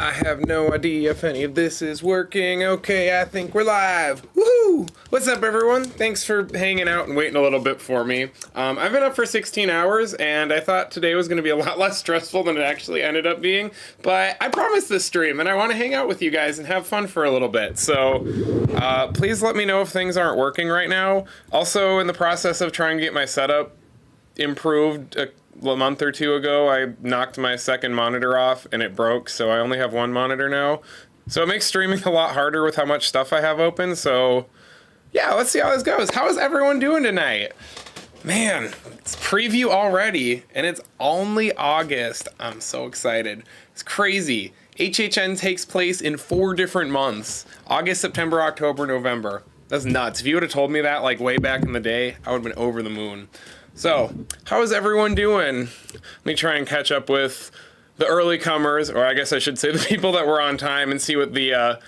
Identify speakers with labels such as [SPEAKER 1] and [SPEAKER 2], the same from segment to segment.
[SPEAKER 1] I have no idea if any of this is working. Okay, I think we're live. Woohoo! What's up, everyone? Thanks for hanging out and waiting a little bit for me. I've been up for 16 hours, and I thought today was going to be a lot less stressful than it actually ended up being. But I promised this stream, and I want to hang out with you guys and have fun for a little bit. So please let me know if things aren't working right now. Also, in the process of trying to get my setup improved a month or two ago, I knocked my second monitor off and it broke, so I only have one monitor now. So it makes streaming a lot harder with how much stuff I have open. So yeah, let's see how this goes. How is everyone doing tonight? Man, it's preview already and it's only August. I'm so excited. It's crazy. HHN takes place in 4 different months: August, September, October, November. That's nuts. If you would have told me that like way back in the day, I would have been over the moon. So, how is everyone doing? Let me try and catch up with the early comers, or I guess I should say the people that were on time, and see what the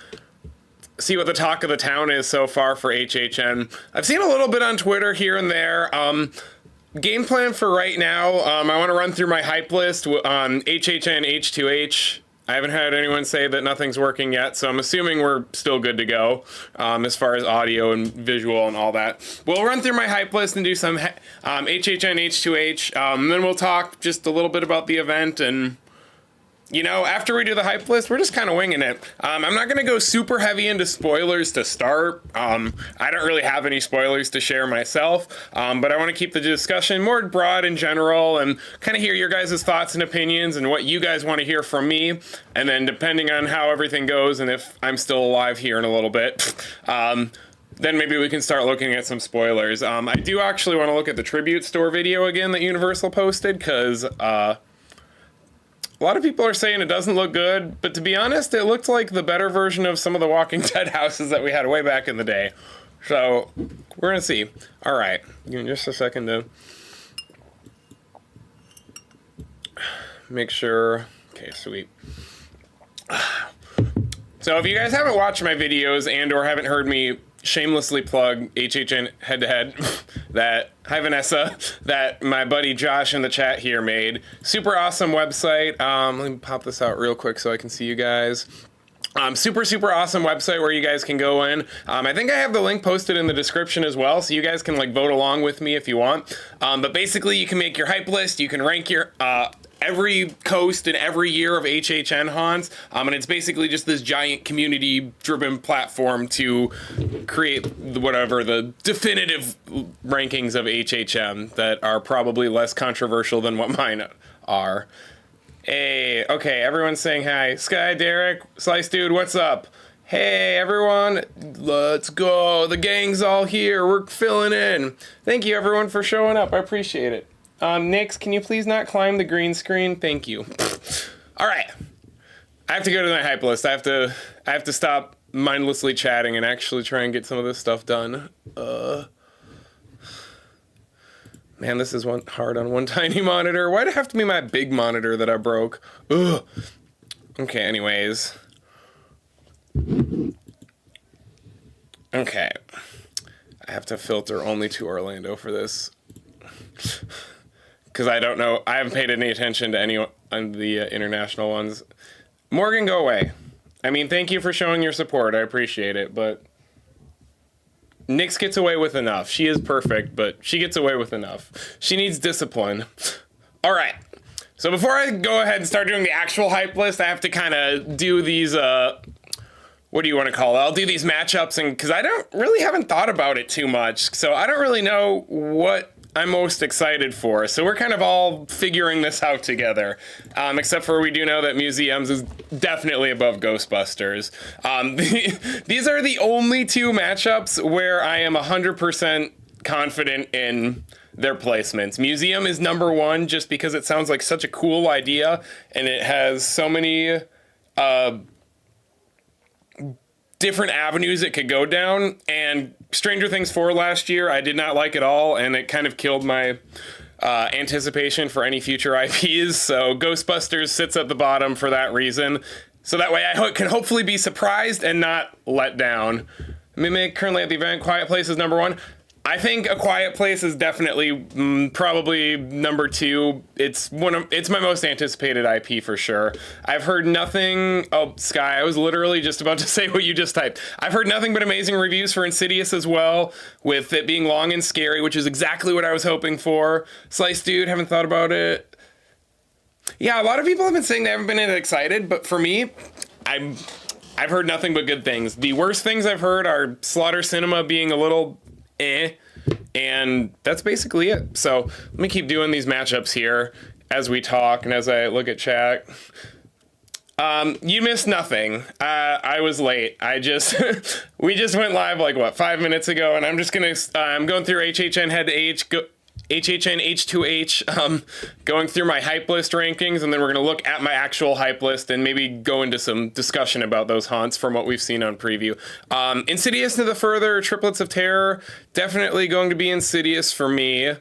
[SPEAKER 1] talk of the town is so far for HHN. I've seen a little bit on Twitter here and there. Game plan for right now, I want to run through my hype list on HHN H2H. I haven't had anyone say that nothing's working yet, so I'm assuming we're still good to go as far as audio and visual and all that. We'll run through my hype list and do some HHN H2H, then we'll talk just a little bit about the event, and you know, after we do the hype list, we're just kind of winging it. I'm not going to go super heavy into spoilers to start. I don't really have any spoilers to share myself, but I want to keep the discussion more broad in general and kind of hear your guys' thoughts and opinions and what you guys want to hear from me. And then depending on how everything goes and if I'm still alive here in a little bit, then maybe we can start looking at some spoilers. I do actually want to look at the tribute store video again that Universal posted, because a lot of people are saying it doesn't look good, but to be honest, it looked like the better version of some of the Walking Dead houses that we had way back in the day. So, we're gonna see. All right, give me just a second to make sure. Okay, sweet. So if you guys haven't watched my videos and or haven't heard me shamelessly plug HHN head-to-head that hi Vanessa, that my buddy Josh in the chat here made. Super awesome website. Let me pop this out real quick so I can see you guys. Super awesome website where you guys can go in. I think I have the link posted in the description as well, so you guys can like vote along with me if you want. But basically you can make your hype list, you can rank your every coast and every year of HHN haunts, and it's basically just this giant community-driven platform to create the definitive rankings of HHN that are probably less controversial than what mine are. Hey, okay, everyone's saying hi. Sky, Derek, Slice Dude, what's up? Hey, everyone, let's go. The gang's all here. We're filling in. Thank you, everyone, for showing up. I appreciate it. Nix, can you please not climb the green screen? Thank you. All right. I have to go to my hype list. I have to stop mindlessly chatting and actually try and get some of this stuff done. Man, this is hard on one tiny monitor. Why'd it have to be my big monitor that I broke? Ugh. Okay, anyways. Okay. I have to filter only to Orlando for this. Because I don't know, I haven't paid any attention to any of the international ones. Morgan, go away. I mean, thank you for showing your support. I appreciate it, but Nyx gets away with enough. She is perfect, but she gets away with enough. She needs discipline. All right. So before I go ahead and start doing the actual hype list, I have to kind of do these, what do you want to call it? I'll do these matchups, and because I haven't thought about it too much, so I don't really know what I'm most excited for. So we're kind of all figuring this out together, except for we do know that Museums is definitely above Ghostbusters. These are the only 2 matchups where I am 100% confident in their placements. Museum is number 1 just because it sounds like such a cool idea, and it has so many different avenues it could go down, and Stranger Things 4 last year I did not like at all, and it kind of killed my anticipation for any future IPs, so Ghostbusters sits at the bottom for that reason, so that way I can hopefully be surprised and not let down. Mimic currently at the event. Quiet Place is number 1. I think A Quiet Place is definitely probably number 2. It's my most anticipated IP for sure. I've heard nothing. Oh, Sky, I was literally just about to say what you just typed. I've heard nothing but amazing reviews for Insidious as well, with it being long and scary, which is exactly what I was hoping for. Slice Dude, haven't thought about it. Yeah, a lot of people have been saying they haven't been as excited, but for me, I've heard nothing but good things. The worst things I've heard are Slaughter Cinema being a little and that's basically it. So let me keep doing these matchups here as we talk and as I look at chat. You missed nothing. I was late. We just went live like, 5 minutes ago, and I'm just gonna, I'm going through HHN head to H, HHN H2H, going through my hype list rankings, and then we're going to look at my actual hype list and maybe go into some discussion about those haunts from what we've seen on preview. Insidious to the further, Triplets of Terror, definitely going to be Insidious for me,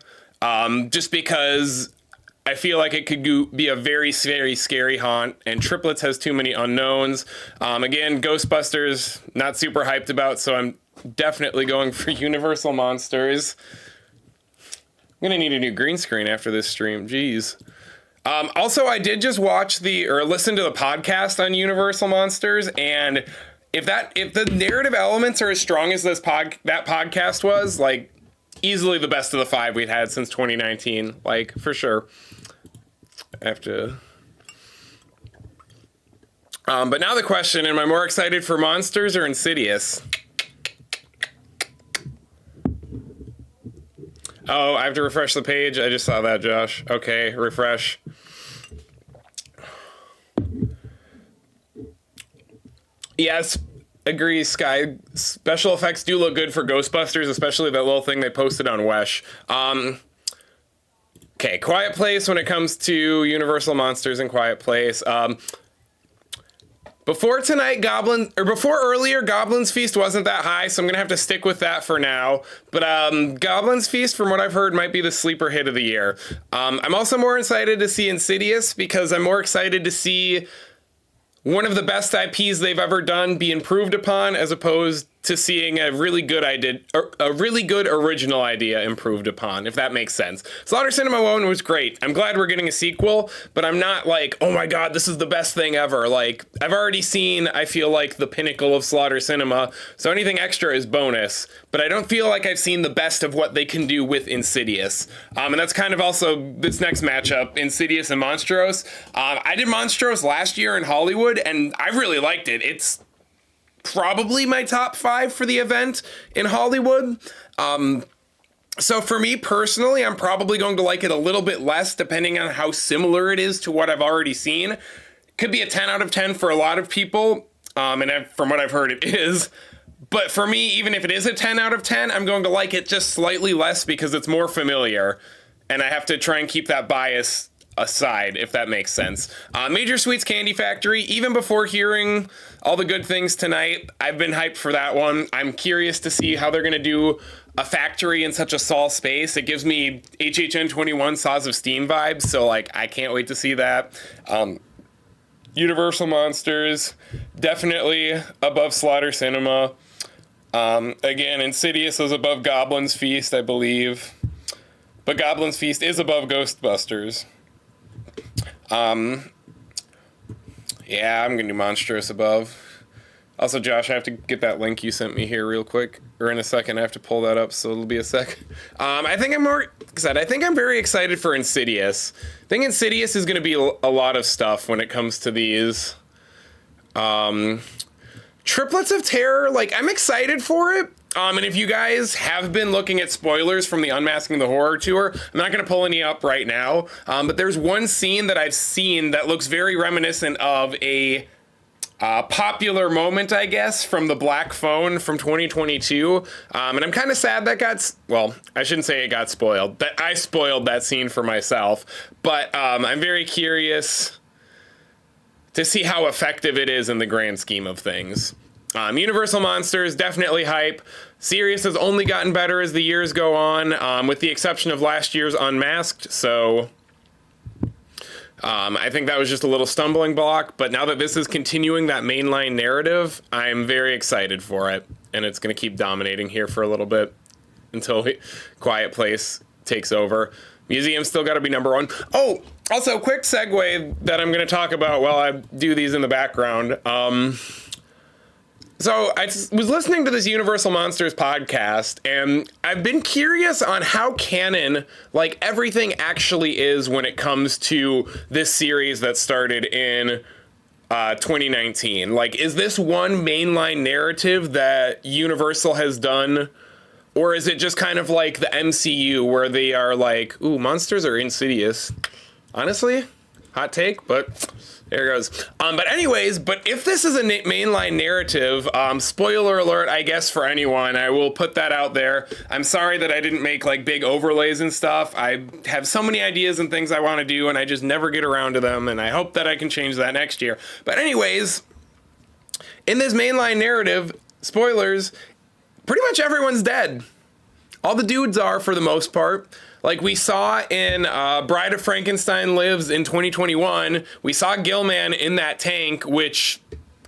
[SPEAKER 1] just because I feel like it could be a very, very scary haunt, and Triplets has too many unknowns. Again, Ghostbusters, not super hyped about, so I'm definitely going for Universal Monsters. I'm gonna need a new green screen after this stream. Jeez. Also, I did just watch listen to the podcast on Universal Monsters, and if the narrative elements are as strong as that podcast was, like, easily the best of the 5 we'd had since 2019, like, for sure. I have to. But now the question: am I more excited for Monsters or Insidious? Oh, I have to refresh the page. I just saw that, Josh. Okay, refresh. Yes, agree, Sky. Special effects do look good for Ghostbusters, especially that little thing they posted on Wesh. Okay, Quiet Place when it comes to Universal Monsters and Quiet Place. Before earlier, Goblin's Feast wasn't that high, so I'm gonna have to stick with that for now. But Goblin's Feast, from what I've heard, might be the sleeper hit of the year. I'm also more excited to see Insidious because I'm more excited to see one of the best IPs they've ever done be improved upon, as opposed to seeing a really good original idea improved upon, if that makes sense. Slaughter Cinema 1 was great. I'm glad we're getting a sequel, but I'm not like, oh my god, this is the best thing ever. Like, I've already seen, I feel like, the pinnacle of Slaughter Cinema, so anything extra is bonus, but I don't feel like I've seen the best of what they can do with Insidious. And that's kind of also this next matchup, Insidious and Monstros. I did Monstros last year in Hollywood, and I really liked it. It's probably my top 5 for the event in Hollywood. So for me personally, I'm probably going to like it a little bit less depending on how similar it is to what I've already seen. Could be a 10 out of 10 for a lot of people, and from what I've heard it is. But for me, even if it is a 10 out of 10, I'm going to like it just slightly less because it's more familiar, and I have to try and keep that bias aside, if that makes sense. Major Sweets Candy Factory, even before hearing all the good things tonight, I've been hyped for that one. I'm curious to see how they're going to do a factory in such a small space. It gives me HHN 21 Saws of Steam vibes, so like I can't wait to see that. Universal Monsters, definitely above Slaughter Cinema. Again, Insidious is above Goblin's Feast, I believe. But Goblin's Feast is above Ghostbusters. Yeah, I'm gonna do Monstrous above. Also, Josh, I have to get that link you sent me here real quick, or in a second. I have to pull that up, so it'll be a sec. I think I'm very excited for Insidious. I think Insidious is gonna be a lot of stuff when it comes to these. Triplets of Terror, like, I'm excited for it. And if you guys have been looking at spoilers from the Unmasking the Horror tour, I'm not going to pull any up right now, but there's one scene that I've seen that looks very reminiscent of a popular moment, I guess, from the Black Phone from 2022. And I'm kind of sad that I shouldn't say it got spoiled. That I spoiled that scene for myself. But I'm very curious to see how effective it is in the grand scheme of things. Universal Monsters, definitely hype. Series has only gotten better as the years go on, with the exception of last year's Unmasked, so I think that was just a little stumbling block, but now that this is continuing that mainline narrative, I'm very excited for it, and it's going to keep dominating here for a little bit. until Quiet Place takes over. Museum's still got to be number one. Oh, also, quick segue that I'm going to talk about while I do these in the background. So I was listening to this Universal Monsters podcast, and I've been curious on how canon, like, everything actually is when it comes to this series that started in 2019. Like, is this one mainline narrative that Universal has done, or is it just kind of like the MCU where they are like, ooh, monsters are insidious? Honestly, hot take, but there it goes. But if this is a mainline narrative, spoiler alert, I guess, for anyone, I will put that out there. I'm sorry that I didn't make like big overlays and stuff. I have so many ideas and things I want to do, and I just never get around to them, and I hope that I can change that next year. But anyways, in this mainline narrative, spoilers, pretty much everyone's dead. All the dudes are, for the most part. Like we saw in Bride of Frankenstein Lives in 2021, we saw Gilman in that tank, which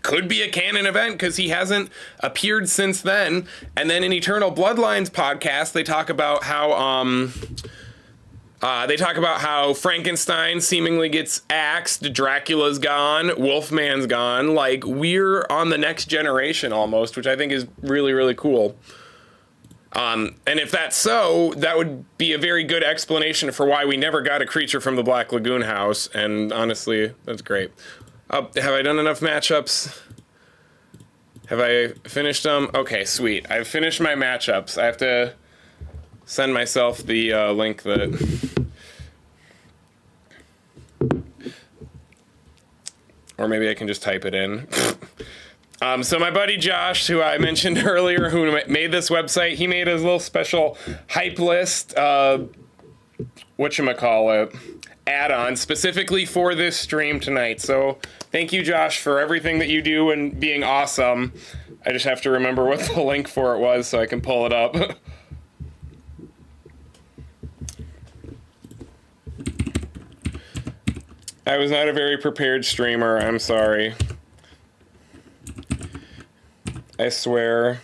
[SPEAKER 1] could be a canon event because he hasn't appeared since then. And then in Eternal Bloodlines podcast, they talk about how Frankenstein seemingly gets axed, Dracula's gone, Wolfman's gone. Like, we're on the next generation almost, which I think is really, really cool. And if that's so, that would be a very good explanation for why we never got a Creature from the Black Lagoon house. And honestly, that's great. Have I done enough matchups? Have I finished them? Okay, sweet. I've finished my matchups. I have to send myself the link that... Or maybe I can just type it in. So my buddy Josh, who I mentioned earlier, who made this website, he made his little special hype list, whatchamacallit, add-on specifically for this stream tonight. So thank you, Josh, for everything that you do and being awesome. I just have to remember what the link for it was so I can pull it up. I was not a very prepared streamer. I'm sorry. I swear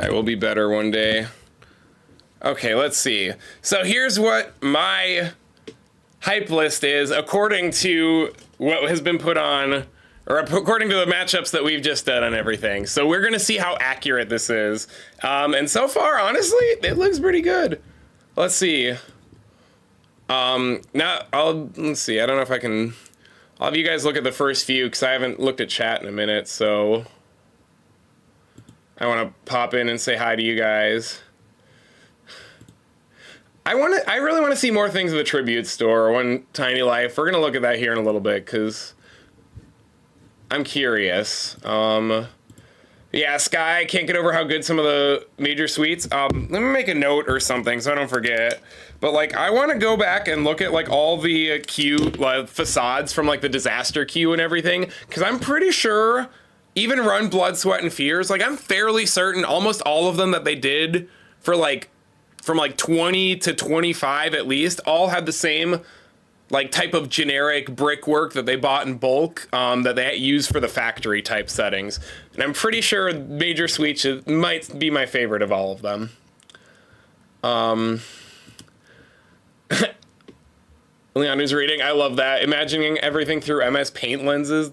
[SPEAKER 1] I will be better one day. Okay, let's see. So here's what my hype list is according to what has been put on, or according to the matchups that we've just done and everything. So we're going to see how accurate this is. And so far, honestly, it looks pretty good. Let's see. Let's see. I don't know if I can... I'll have you guys look at the first few because I haven't looked at chat in a minute, so... I want to pop in and say hi to you guys. I really want to see more things at the Tribute Store, One Tiny Life. We're going to look at that here in a little bit, because I'm curious. Yeah, Sky, I can't get over how good some of the major suites. Let me make a note or something so I don't forget. But, like, I want to go back and look at, like, all the queue facades from, like, the disaster queue and everything, because I'm pretty sure... Even Run, Blood, Sweat, and Fears, like, I'm fairly certain almost all of them that they did for, like, from, like, 20 to 25 at least, all had the same, like, type of generic brickwork that they bought in bulk that they use for the factory type settings. And I'm pretty sure Major Suites might be my favorite of all of them. Leon is reading. I love that. Imagining everything through MS Paint lenses,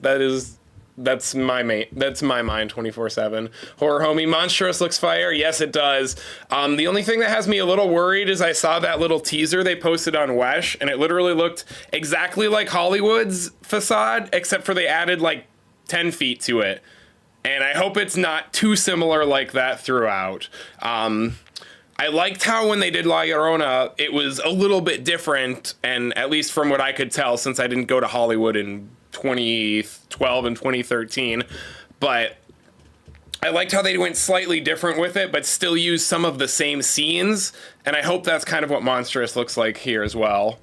[SPEAKER 1] that's my mind 24/7. Horror Homie, Monstrous looks fire. Yes, it does. The only thing that has me a little worried is I saw that little teaser they posted on Wesh, and it literally looked exactly like Hollywood's facade, except for they added like 10 feet to it. And I hope it's not too similar like that throughout. I liked how when they did La Llorona, it was a little bit different, and at least from what I could tell, since I didn't go to Hollywood in 2012 and 2013, but I liked how they went slightly different with it, but still used some of the same scenes, and I hope that's kind of what Monstrous looks like here as well.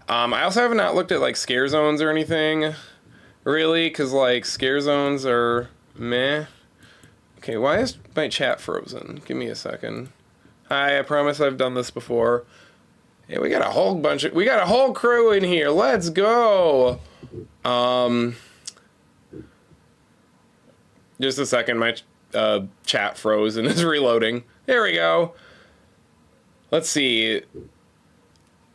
[SPEAKER 1] I also have not looked at, like, scare zones or anything, really, because, like, scare zones are meh. Okay, why is my chat frozen? Give me a second. Hi, I promise I've done this before. Yeah, we got a whole crew in here. Let's go. Just a second. chat froze and is reloading. There we go. Let's see.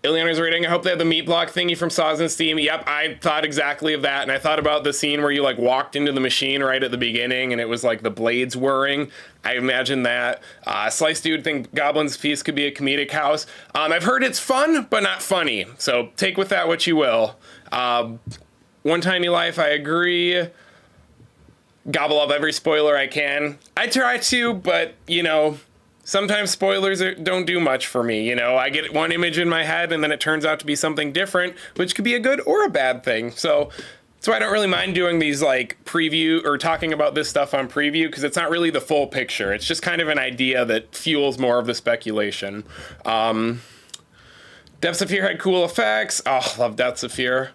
[SPEAKER 1] Ileana's reading, I hope they have the meat block thingy from Saws and Steam. Yep, I thought exactly of that, and I thought about the scene where you, like, walked into the machine right at the beginning, and it was, like, the blades whirring. I imagine that. Slice Dude think Goblin's Feast could be a comedic house. I've heard it's fun, but not funny, so take with that what you will. One Tiny Life, I agree. Gobble up every spoiler I can. I try to, but, you know... Sometimes spoilers don't do much for me, you know? I get one image in my head and then it turns out to be something different, which could be a good or a bad thing. So that's why I don't really mind doing these, like, preview or talking about this stuff on preview, because it's not really the full picture. It's just kind of an idea that fuels more of the speculation. Depths of Fear had cool effects. Oh, love Depths of Fear.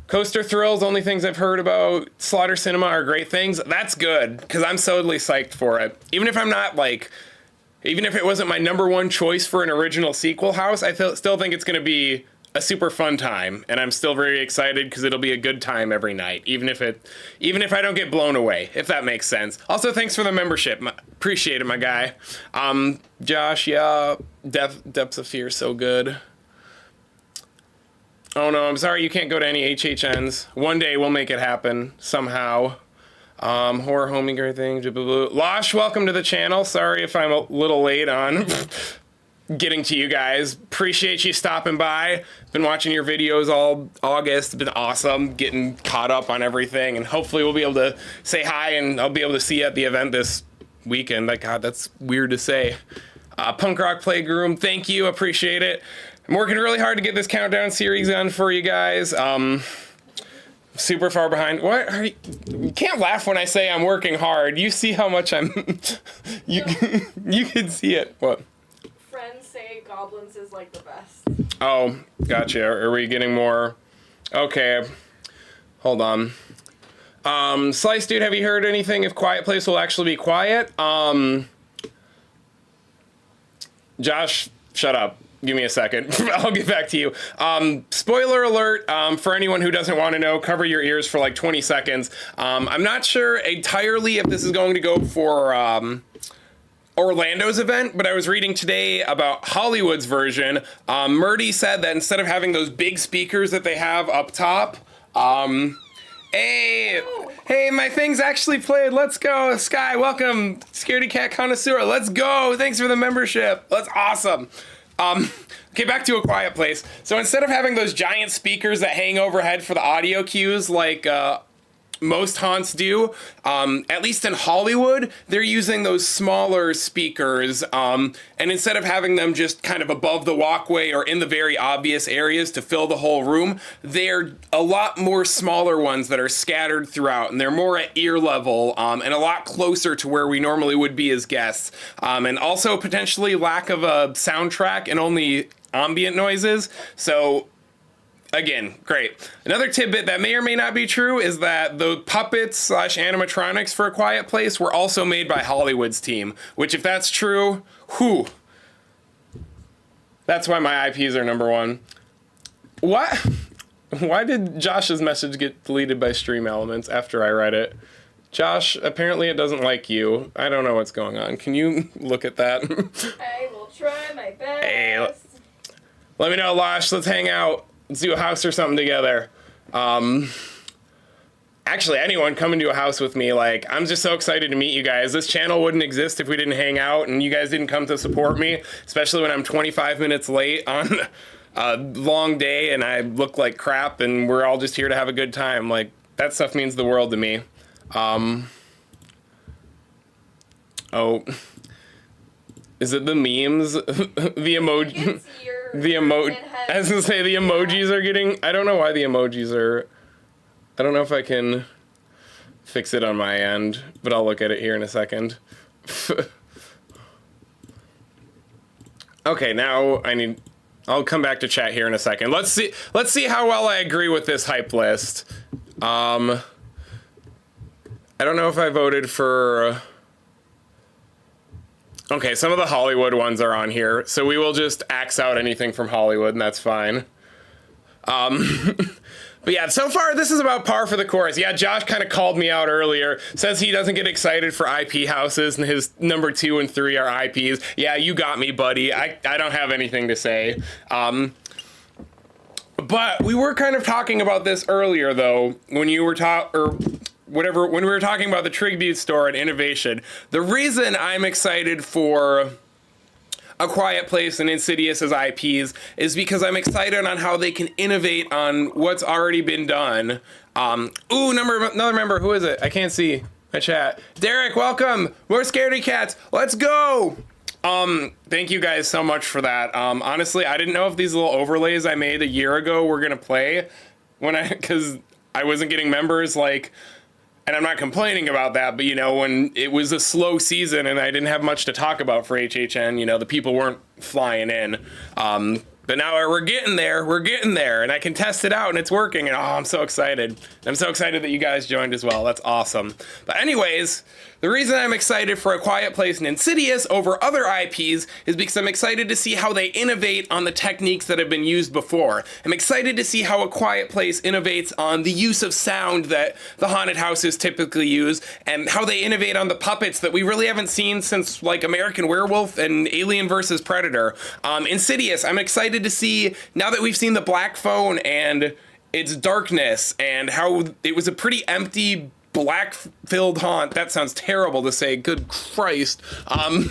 [SPEAKER 1] Coaster Thrills, only things I've heard about Slaughter Cinema are great things. That's good, because I'm totally psyched for it. Even if I'm not, like... Even if it wasn't my number 1 choice for an original sequel house, I still think it's going to be a super fun time, and I'm still very excited because it'll be a good time every night, even if I don't get blown away, if that makes sense. Also, thanks for the membership. Appreciate it, my guy. Josh, yeah, Depths of Fear, so good. Oh no, I'm sorry you can't go to any HHNs. One day we'll make it happen somehow. Horror homing, great thing. Losh, welcome to the channel. Sorry if I'm a little late on getting to you guys. Appreciate you stopping by. Been watching your videos all August. Been awesome. Getting caught up on everything. And hopefully we'll be able to say hi and I'll be able to see you at the event this weekend. Like, God, that's weird to say. Punk Rock Playground, thank you. Appreciate it. I'm working really hard to get this countdown series done for you guys. Super far behind. What are you can't laugh when I say I'm working hard. You see how much I'm you can see it. What?
[SPEAKER 2] Friends say Goblins is like the best.
[SPEAKER 1] Oh, gotcha. Are we getting more? Okay. Hold on. Slice Dude, have you heard anything if Quiet Place will actually be quiet? Josh, shut up. Give me a second. I'll get back to you. Spoiler alert, for anyone who doesn't want to know, cover your ears for like 20 seconds. I'm not sure entirely if this is going to go for Orlando's event, but I was reading today about Hollywood's version. Murdy said that instead of having those big speakers that they have up top, Hey, my thing's actually played. Let's go. Sky, welcome. Scaredy Cat Connoisseur. Let's go. Thanks for the membership. That's awesome. Okay, back to A Quiet Place. So instead of having those giant speakers that hang overhead for the audio cues like most haunts do, at least in Hollywood, they're using those smaller speakers, and instead of having them just kind of above the walkway or in the very obvious areas to fill the whole room, they're a lot more smaller ones that are scattered throughout, and they're more at ear level, and a lot closer to where we normally would be as guests, and also potentially lack of a soundtrack and only ambient noises. So again, great. Another tidbit that may or may not be true is that the puppets / animatronics for A Quiet Place were also made by Hollywood's team, which if that's true, whew. That's why my IPs are #1. What? Why did Josh's message get deleted by Stream Elements after I read it? Josh, apparently it doesn't like you. I don't know what's going on. Can you look at that?
[SPEAKER 2] I will try my best.
[SPEAKER 1] Hey, let me know, Losh. Let's hang out. Let's do a house or something together. Actually, anyone come into a house with me. Like, I'm just so excited to meet you guys. This channel wouldn't exist if we didn't hang out and you guys didn't come to support me, especially when I'm 25 minutes late on a long day and I look like crap and we're all just here to have a good time. Like, that stuff means the world to me. Oh, is it the memes? The emoji? I was gonna say the emojis are getting, I don't know why the emojis are, I don't know if I can fix it on my end, but I'll look at it here in a second. Okay, now I'll come back to chat here in a second. Let's see how well I agree with this hype list. I don't know if I voted for, okay, some of the Hollywood ones are on here, so we will just axe out anything from Hollywood, and that's fine. But yeah, so far this is about par for the course. Yeah, Josh kind of called me out earlier, says he doesn't get excited for IP houses and his number 2 and 3 are IPs. Yeah, you got me, buddy. I don't have anything to say. But we were kind of talking about this earlier though, when you were when we were talking about the Tribute Store and innovation. The reason I'm excited for A Quiet Place and Insidious as IPs is because I'm excited on how they can innovate on what's already been done. Another member, who is it? I can't see my chat. Derek, welcome. More Scaredy Cats. Let's go. Thank you guys so much for that. Honestly, I didn't know if these little overlays I made a year ago were gonna play because I wasn't getting members, and I'm not complaining about that, but when it was a slow season and I didn't have much to talk about for HHN, the people weren't flying in. But now we're getting there, and I can test it out, and it's working, and I'm so excited. I'm so excited that you guys joined as well. That's awesome. But anyways, the reason I'm excited for A Quiet Place and Insidious over other IPs is because I'm excited to see how they innovate on the techniques that have been used before. I'm excited to see how A Quiet Place innovates on the use of sound that the haunted houses typically use, and how they innovate on the puppets that we really haven't seen since American Werewolf and Alien vs. Predator. Insidious, I'm excited to see, now that we've seen the black phone and its darkness and how it was a pretty empty black-filled haunt. That sounds terrible to say, good Christ. A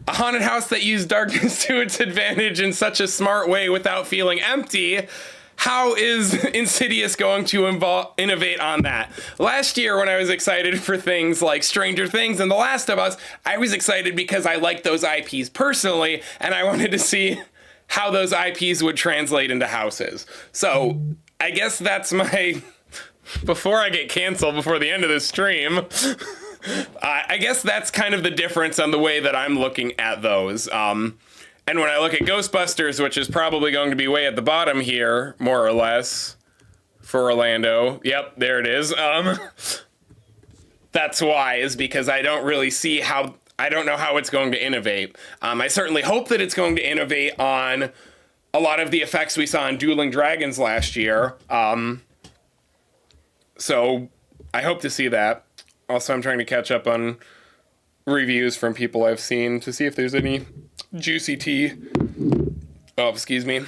[SPEAKER 1] haunted house that used darkness to its advantage in such a smart way without feeling empty. How is Insidious going to innovate on that? Last year, when I was excited for things like Stranger Things and The Last of Us, I was excited because I liked those IPs personally, and I wanted to see how those IPs would translate into houses. So, I guess that's my... Before I get canceled before the end of this stream, I guess that's kind of the difference on the way that I'm looking at those. And when I look at Ghostbusters, which is probably going to be way at the bottom here, more or less, for Orlando. Yep, there it is. That's why, is because I don't really see how... I don't know how it's going to innovate. I certainly hope that it's going to innovate on a lot of the effects we saw in Dueling Dragons last year. So I hope to see that. Also, I'm trying to catch up on reviews from people I've seen to see if there's any juicy tea. Oh, excuse me.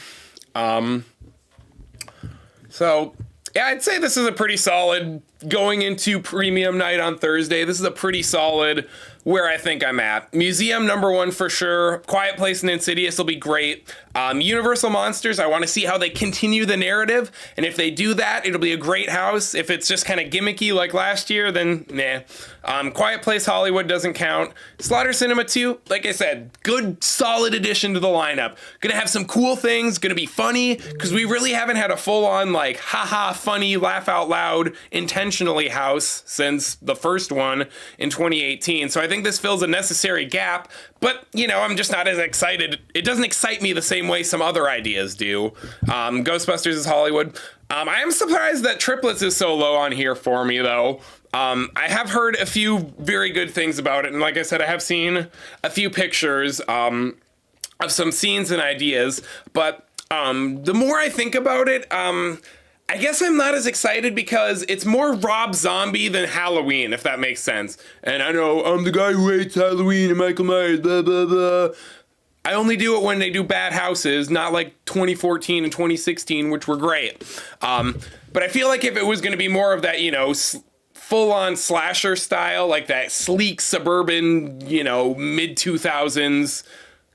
[SPEAKER 1] So, yeah, I'd say this is a pretty solid, going into premium night on Thursday, this is a pretty solid where I think I'm at. Museum, number 1 for sure. Quiet Place and Insidious will be great. Universal Monsters, I want to see how they continue the narrative, and if they do that, it'll be a great house. If it's just kind of gimmicky like last year, then nah. Quiet Place Hollywood doesn't count. Slaughter Cinema 2, like I said, good, solid addition to the lineup. Gonna have some cool things, gonna be funny, because we really haven't had a full-on, haha, funny, laugh out loud, intentionally house since the first one in 2018. So I think this fills a necessary gap, but, I'm just not as excited. It doesn't excite me the same way some other ideas do. Ghostbusters is Hollywood. I am surprised that Triplets is so low on here for me, though. I have heard a few very good things about it, and like I said, I have seen a few pictures of some scenes and ideas, but the more I think about it, I guess I'm not as excited because it's more Rob Zombie than Halloween, if that makes sense. And I know I'm the guy who hates Halloween and Michael Myers, blah, blah, blah. I only do it when they do bad houses, not like 2014 and 2016, which were great. But I feel like if it was going to be more of that, full-on slasher style, like that sleek suburban, mid-2000s,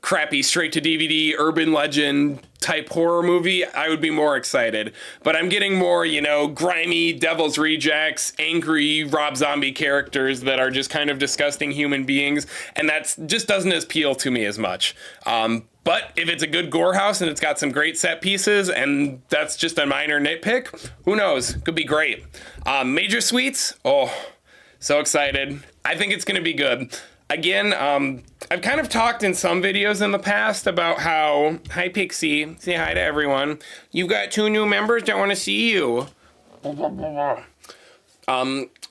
[SPEAKER 1] crappy straight-to-DVD, urban legend type horror movie, I would be more excited. But I'm getting more, grimy Devil's Rejects, angry Rob Zombie characters that are just kind of disgusting human beings, and that just doesn't appeal to me as much. But if it's a good gore house and it's got some great set pieces, and that's just a minor nitpick, who knows? Could be great. Major Suites, so excited. I think it's going to be good. Again, I've kind of talked in some videos in the past about how, hi Pixie, say hi to everyone. You've got 2 new members that want to see you. But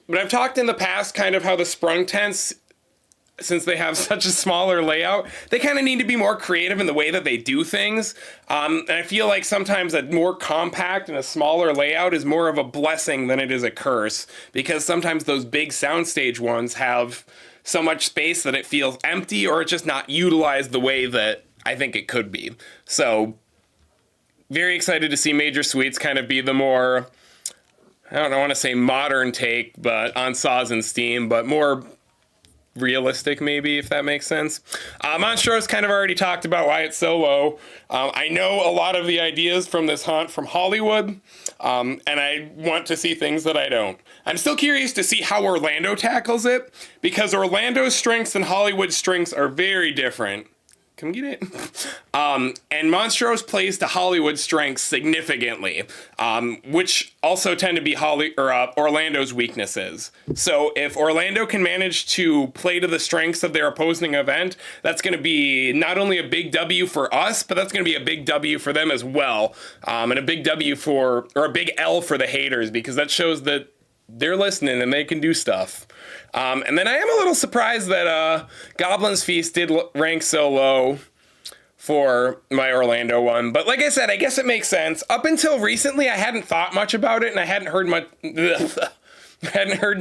[SPEAKER 1] I've talked in the past kind of how the sprung tents since they have such a smaller layout, they kind of need to be more creative in the way that they do things. And I feel like sometimes a more compact and a smaller layout is more of a blessing than it is a curse, because sometimes those big soundstage ones have so much space that it feels empty, or it's just not utilized the way that I think it could be. So very excited to see Major Suites kind of be the more, I don't want to say modern take, but on Saws and Steam, but more realistic, maybe, if that makes sense. Monstrose kind of already talked about why it's so low. I know a lot of the ideas from this hunt from Hollywood, and I want to see things that I don't. I'm still curious to see how Orlando tackles it, because Orlando's strengths and Hollywood's strengths are very different. Come get it. And Monstrose plays to Hollywood's strengths significantly, which also tend to be Orlando's weaknesses. So if Orlando can manage to play to the strengths of their opposing event, that's going to be not only a big W for us, but that's going to be a big W for them as well. And a big a big L for the haters, because that shows that they're listening and they can do stuff. And then I am a little surprised that Goblin's Feast did rank so low for my Orlando one. But like I said, I guess it makes sense. Up until recently, I hadn't thought much about it, and I hadn't heard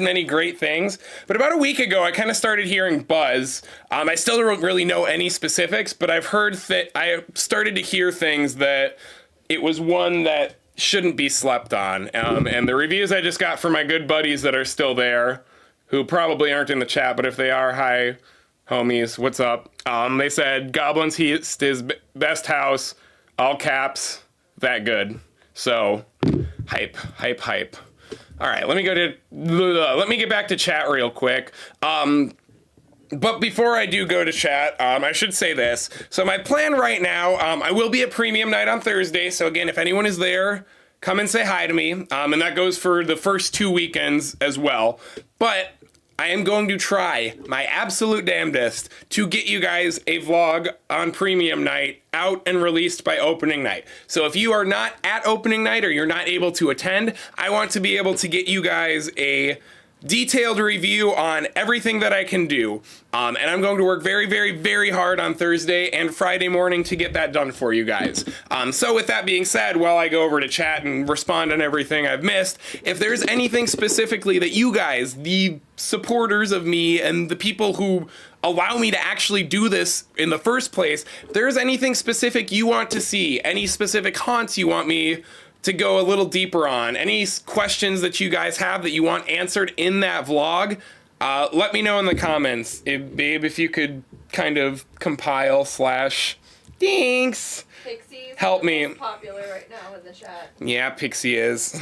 [SPEAKER 1] many great things. But about a week ago, I kind of started hearing buzz. I still don't really know any specifics, but I've heard that I started to hear things that it was one that shouldn't be slept on. And the reviews I just got from my good buddies that are still there, who probably aren't in the chat, but if they are, hi, homies, what's up? They said Goblin's Feast is best house, all caps, that good. So, hype. All right, let me get back to chat real quick. But before I do go to chat, I should say this. So my plan right now, I will be at Premium Night on Thursday. So again, if anyone is there, come and say hi to me. And that goes for the first 2 weekends as well. But I am going to try my absolute damnedest to get you guys a vlog on Premium Night out and released by opening night. So if you are not at opening night or you're not able to attend, I want to be able to get you guys a detailed review on everything that I can do. And I'm going to work very, very, very hard on Thursday and Friday morning to get that done for you guys. So with that being said, while I go over to chat and respond on everything I've missed, if there's anything specifically that you guys, the supporters of me and the people who allow me to actually do this in the first place, if there's anything specific you want to see, any specific haunts you want me to go a little deeper on, any questions that you guys have that you want answered in that vlog, let me know in the comments. Babe, if you could kind of compile / thanks.
[SPEAKER 2] Pixie's
[SPEAKER 1] help me.
[SPEAKER 2] Popular right now in the chat.
[SPEAKER 1] Yeah, Pixie is.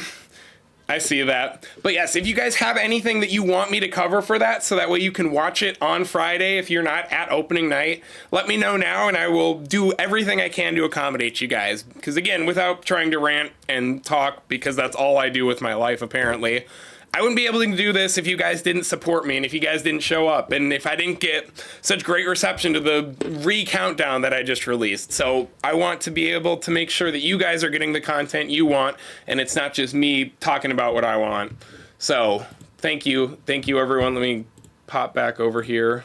[SPEAKER 1] I see that. But yes, if you guys have anything that you want me to cover for that, so that way you can watch it on Friday if you're not at opening night, let me know now and I will do everything I can to accommodate you guys. Because again, without trying to rant and talk, because that's all I do with my life apparently, I wouldn't be able to do this if you guys didn't support me and if you guys didn't show up and if I didn't get such great reception to the re-countdown that I just released. So I want to be able to make sure that you guys are getting the content you want and it's not just me talking about what I want. So thank you. Thank you, everyone. Let me pop back over here.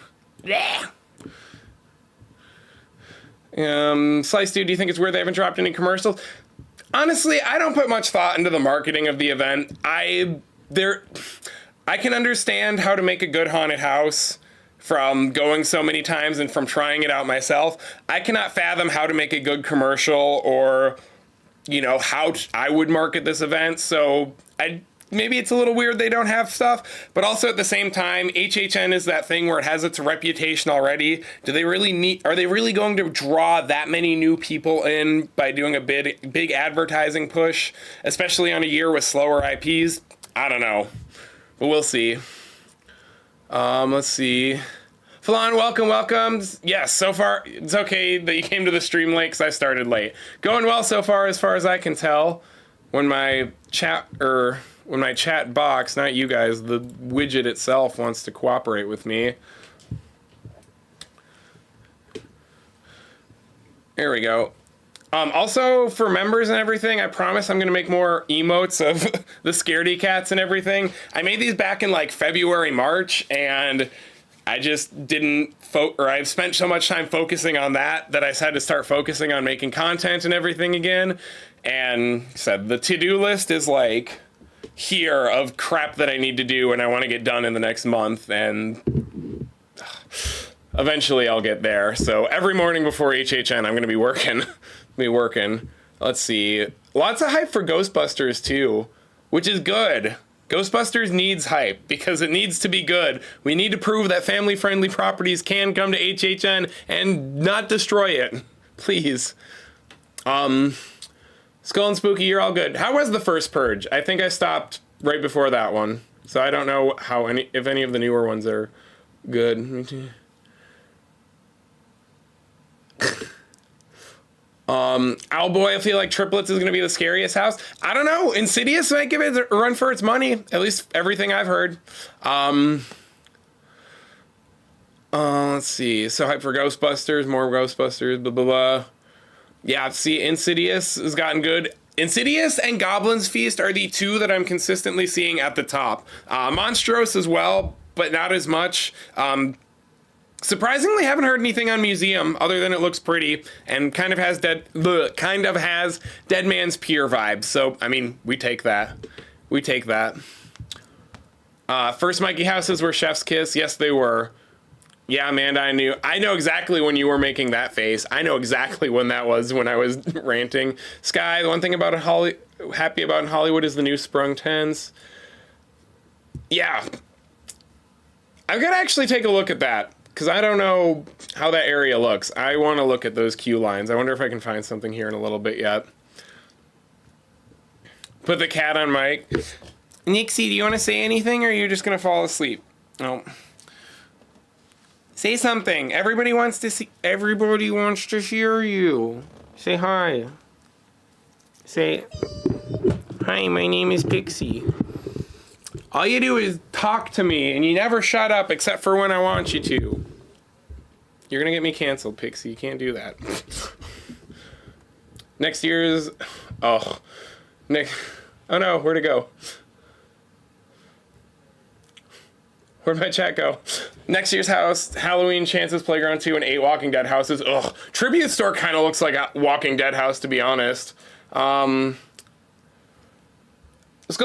[SPEAKER 1] Slice Dude, do you think it's weird they haven't dropped any commercials? Honestly, I don't put much thought into the marketing of the event. I can understand how to make a good haunted house from going so many times and from trying it out myself. I cannot fathom how to make a good commercial or, how I would market this event. So maybe it's a little weird they don't have stuff, but also at the same time, HHN is that thing where it has its reputation already. Are they really going to draw that many new people in by doing a big advertising push, especially on a year with slower IPs? I don't know, but we'll see. Let's see. Flan, welcome. Yes, so far, it's okay that you came to the stream late because I started late. Going well so far as I can tell. When my chat box, not you guys, the widget itself wants to cooperate with me. There we go. Also, for members and everything, I promise I'm going to make more emotes of the scaredy cats and everything. I made these back in like February, March, and I just didn't or I've spent so much time focusing on that I had to start focusing on making content and everything again. And said the to-do list is like here of crap that I need to do and I want to get done in the next month, and eventually I'll get there. So every morning before HHN, I'm going to be working. Let's see. Lots of hype for Ghostbusters too, which is good. Ghostbusters needs hype because it needs to be good. We need to prove that family-friendly properties can come to HHN and not destroy it. Please. Skull and Spooky, you're all good. How was the first Purge? I think I stopped right before that one. So I don't know if any of the newer ones are good. Owlboy, I feel like Triplets is going to be the scariest house. I don't know. Insidious might give it a run for its money. At least everything I've heard. Let's see. So hype for Ghostbusters, more Ghostbusters, blah, blah, blah. Yeah, see, Insidious has gotten good. Insidious and Goblin's Feast are the two that I'm consistently seeing at the top. Monstrous as well, but not as much. Surprisingly, haven't heard anything on Museum other than it looks pretty and kind of has Dead Man's Pier vibes. So, I mean, we take that. First Mikey houses were Chef's Kiss. Yes, they were. Yeah, Amanda, I know exactly when you were making that face. I know exactly when that was, when I was ranting. Sky, the one thing about happy about in Hollywood is the new Sprung 10s. Yeah. I've got to actually take a look at that, because I don't know how that area looks. I want to look at those queue lines. I wonder if I can find something here in a little bit yet. Put the cat on mic. Nixie, do you want to say anything, or are you just going to fall asleep? No. Say something. Everybody wants to hear you. Say hi. Say, hi, my name is Pixie. All you do is talk to me, and you never shut up except for when I want you to. You're gonna get me canceled, Pixie. You can't do that. Next year's... Oh. Oh no, where'd it go? Where'd my chat go? Next year's house, Halloween, Chance's Playground 2, and 8 Walking Dead houses. Ugh. Tribute Store kind of looks like a Walking Dead house, to be honest. Skull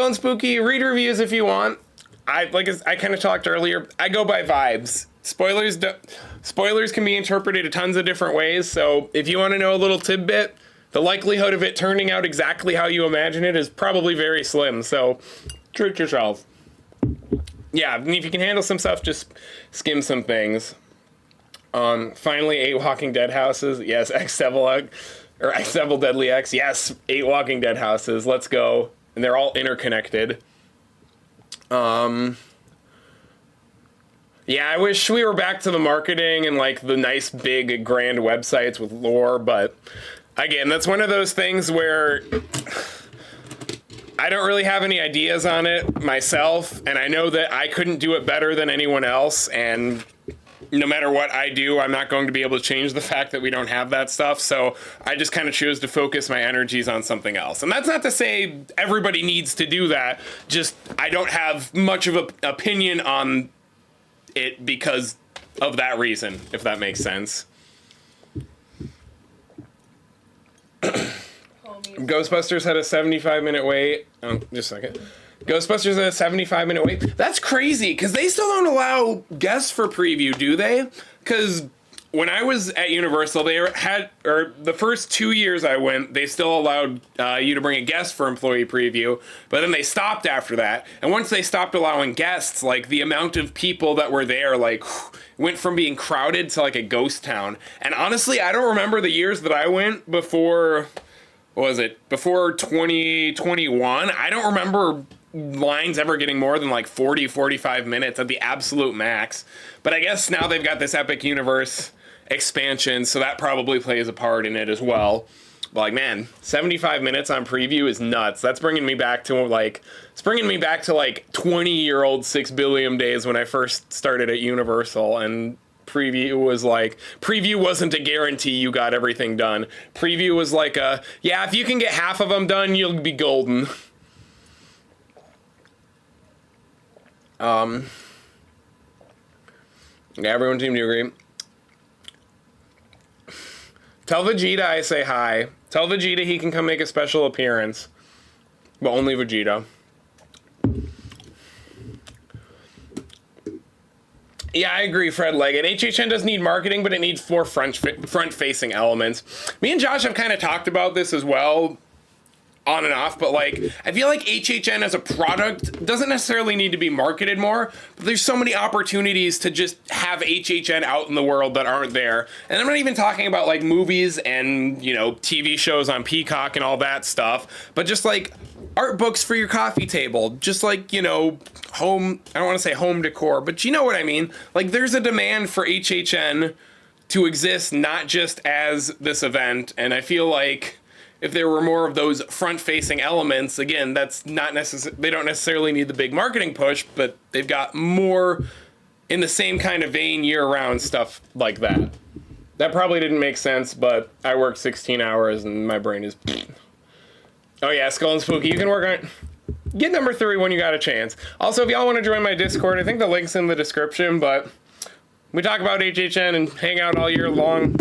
[SPEAKER 1] and Spooky, read reviews if you want. I kind of talked earlier, I go by vibes. Spoilers can be interpreted tons of different ways, so if you want to know a little tidbit, the likelihood of it turning out exactly how you imagine it is probably very slim, so treat yourself. Yeah, if you can handle some stuff, just skim some things. Finally, 8 Walking Dead houses. Yes, X-Devil Deadly X. Yes, 8 Walking Dead houses. Let's go. And they're all interconnected. Yeah, I wish we were back to the marketing and like the nice big grand websites with lore, but again, that's one of those things where I don't really have any ideas on it myself, and I know that I couldn't do it better than anyone else, and no matter what I do, I'm not going to be able to change the fact that we don't have that stuff, so I just kind of choose to focus my energies on something else. And that's not to say everybody needs to do that, just I don't have much of an opinion on it because of that reason, if that makes sense. Ghostbusters had a 75-minute wait. Just a second. Ghostbusters had a 75-minute wait. That's crazy, because they still don't allow guests for preview, do they? Because when I was at Universal, the first 2 years I went, they still allowed you to bring a guest for employee preview, but then they stopped after that. And once they stopped allowing guests, like, the amount of people that were there, like, went from being crowded to, like, a ghost town. And honestly, I don't remember the years that I went before... What was it? Before 2021? I don't remember lines ever getting more than like 40, 45 minutes at the absolute max. But I guess now they've got this Epic Universe expansion, so that probably plays a part in it as well. But like, man, 75 minutes on preview is nuts. That's bringing me back to like 20-year-old 6 billion days when I first started at Universal, and preview wasn't a guarantee you got everything done. Preview was like if you can get half of them done, you'll be golden. Yeah, everyone seemed to agree. Tell Vegeta I say hi. Tell Vegeta he can come make a special appearance. But only Vegeta. Yeah, I agree, Fred Leggett. HHN does need marketing, but it needs more front-facing elements. Me and Josh have kind of talked about this as well, on and off, but like, I feel like HHN as a product doesn't necessarily need to be marketed more, but there's so many opportunities to just have HHN out in the world that aren't there. And I'm not even talking about like movies and, you know, TV shows on Peacock and all that stuff, but just like art books for your coffee table, just like, you know, home, I don't want to say home decor, but you know what I mean? Like, there's a demand for HHN to exist, not just as this event, and I feel like if there were more of those front-facing elements, again, that's not they don't necessarily need the big marketing push, but they've got more in the same kind of vein year-round stuff like that. That probably didn't make sense, but I worked 16 hours and my brain is... Oh yeah, Skull and Spooky, you can work on it. Get number 3 when you got a chance. Also, if y'all want to join my Discord, I think the link's in the description, but we talk about HHN and hang out all year long.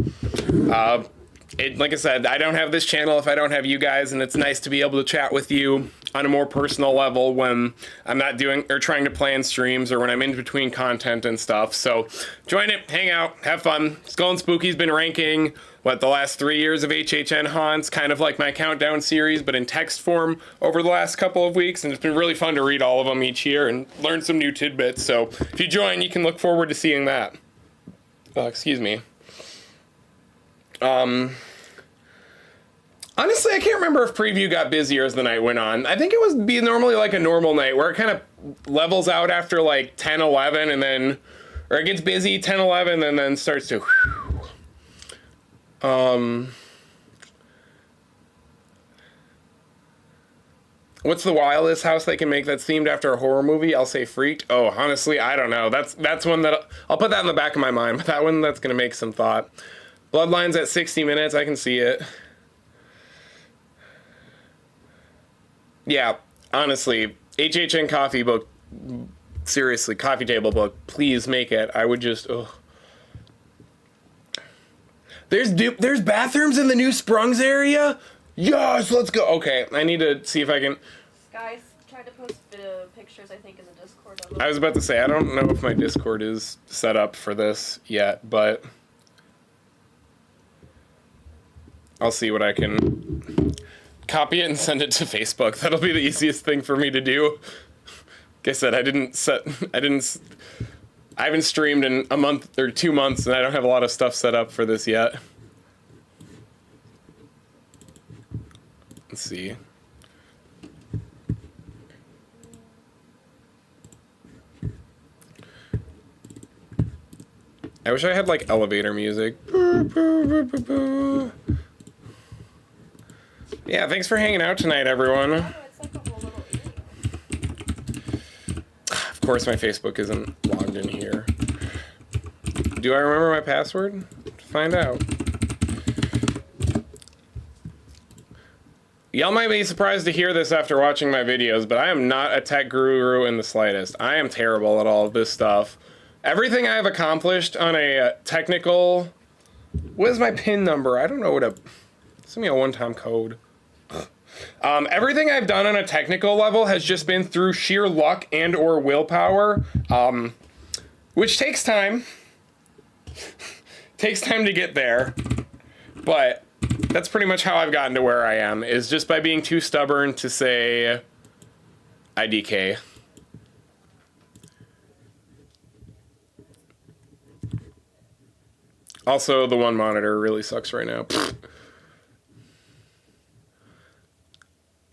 [SPEAKER 1] Like I said, I don't have this channel if I don't have you guys, and it's nice to be able to chat with you on a more personal level when I'm not doing or trying to plan streams or when I'm in between content and stuff. So join it, hang out, have fun. Skull and Spooky's been ranking, the last 3 years of HHN haunts, kind of like my countdown series, but in text form over the last couple of weeks, and it's been really fun to read all of them each year and learn some new tidbits. So if you join, you can look forward to seeing that. Excuse me. Honestly, I can't remember if preview got busier as the night went on. I think it was normally like a normal night where it kind of levels out after like 10, 11, and then, or it gets busy 10, 11, and then starts to, what's the wildest house they can make that's themed after a horror movie? I'll say Freaked. Oh, honestly, I don't know. That's one that, I'll put that in the back of my mind, but that one that's going to make some thought. Bloodlines at 60 minutes, I can see it. Yeah, honestly, HHN coffee book, seriously, coffee table book, please make it. I would just, ugh. There's bathrooms in the new Sprungs area? Yes, let's go. Okay, I need to see if I can.
[SPEAKER 2] Guys, tried to post pictures, I think, in the Discord.
[SPEAKER 1] I was about to say, I don't know if my Discord is set up for this yet, but I'll see what I can copy it and send it to Facebook. That'll be the easiest thing for me to do. Like I said, I haven't streamed in a month or 2 months, and I don't have a lot of stuff set up for this yet. Let's see. I wish I had like elevator music. Yeah, thanks for hanging out tonight, everyone.
[SPEAKER 2] Oh, it's like a whole little area.
[SPEAKER 1] Of course, my Facebook isn't logged in here. Do I remember my password? Find out. Y'all might be surprised to hear this after watching my videos, but I am not a tech guru in the slightest. I am terrible at all of this stuff. Everything I have accomplished on a technical... What is my PIN number? I don't know what a... Send me a one-time code. Everything I've done on a technical level has just been through sheer luck and or willpower, which takes time. Takes time to get there, but that's pretty much how I've gotten to where I am, is just by being too stubborn to say IDK. Also, the one monitor really sucks right now.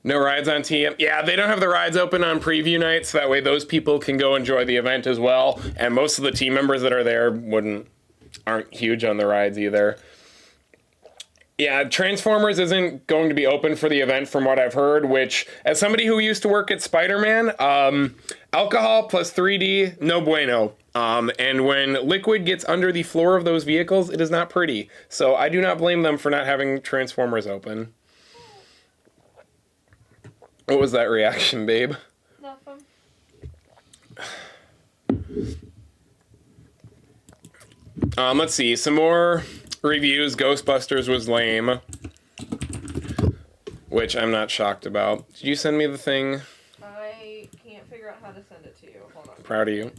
[SPEAKER 1] No rides on TM. Yeah, they don't have the rides open on preview night, so that way those people can go enjoy the event as well. And most of the team members that are there aren't huge on the rides either. Yeah, Transformers isn't going to be open for the event from what I've heard, which, as somebody who used to work at Spider-Man, alcohol plus 3D, no bueno. And when liquid gets under the floor of those vehicles, it is not pretty. So I do not blame them for not having Transformers open. What was that reaction, babe?
[SPEAKER 2] Nothing.
[SPEAKER 1] Let's see. Some more reviews. Ghostbusters was lame. Which I'm not shocked about. Did you send me the thing?
[SPEAKER 2] I can't figure out how to send it to you. Hold on.
[SPEAKER 1] Proud of you.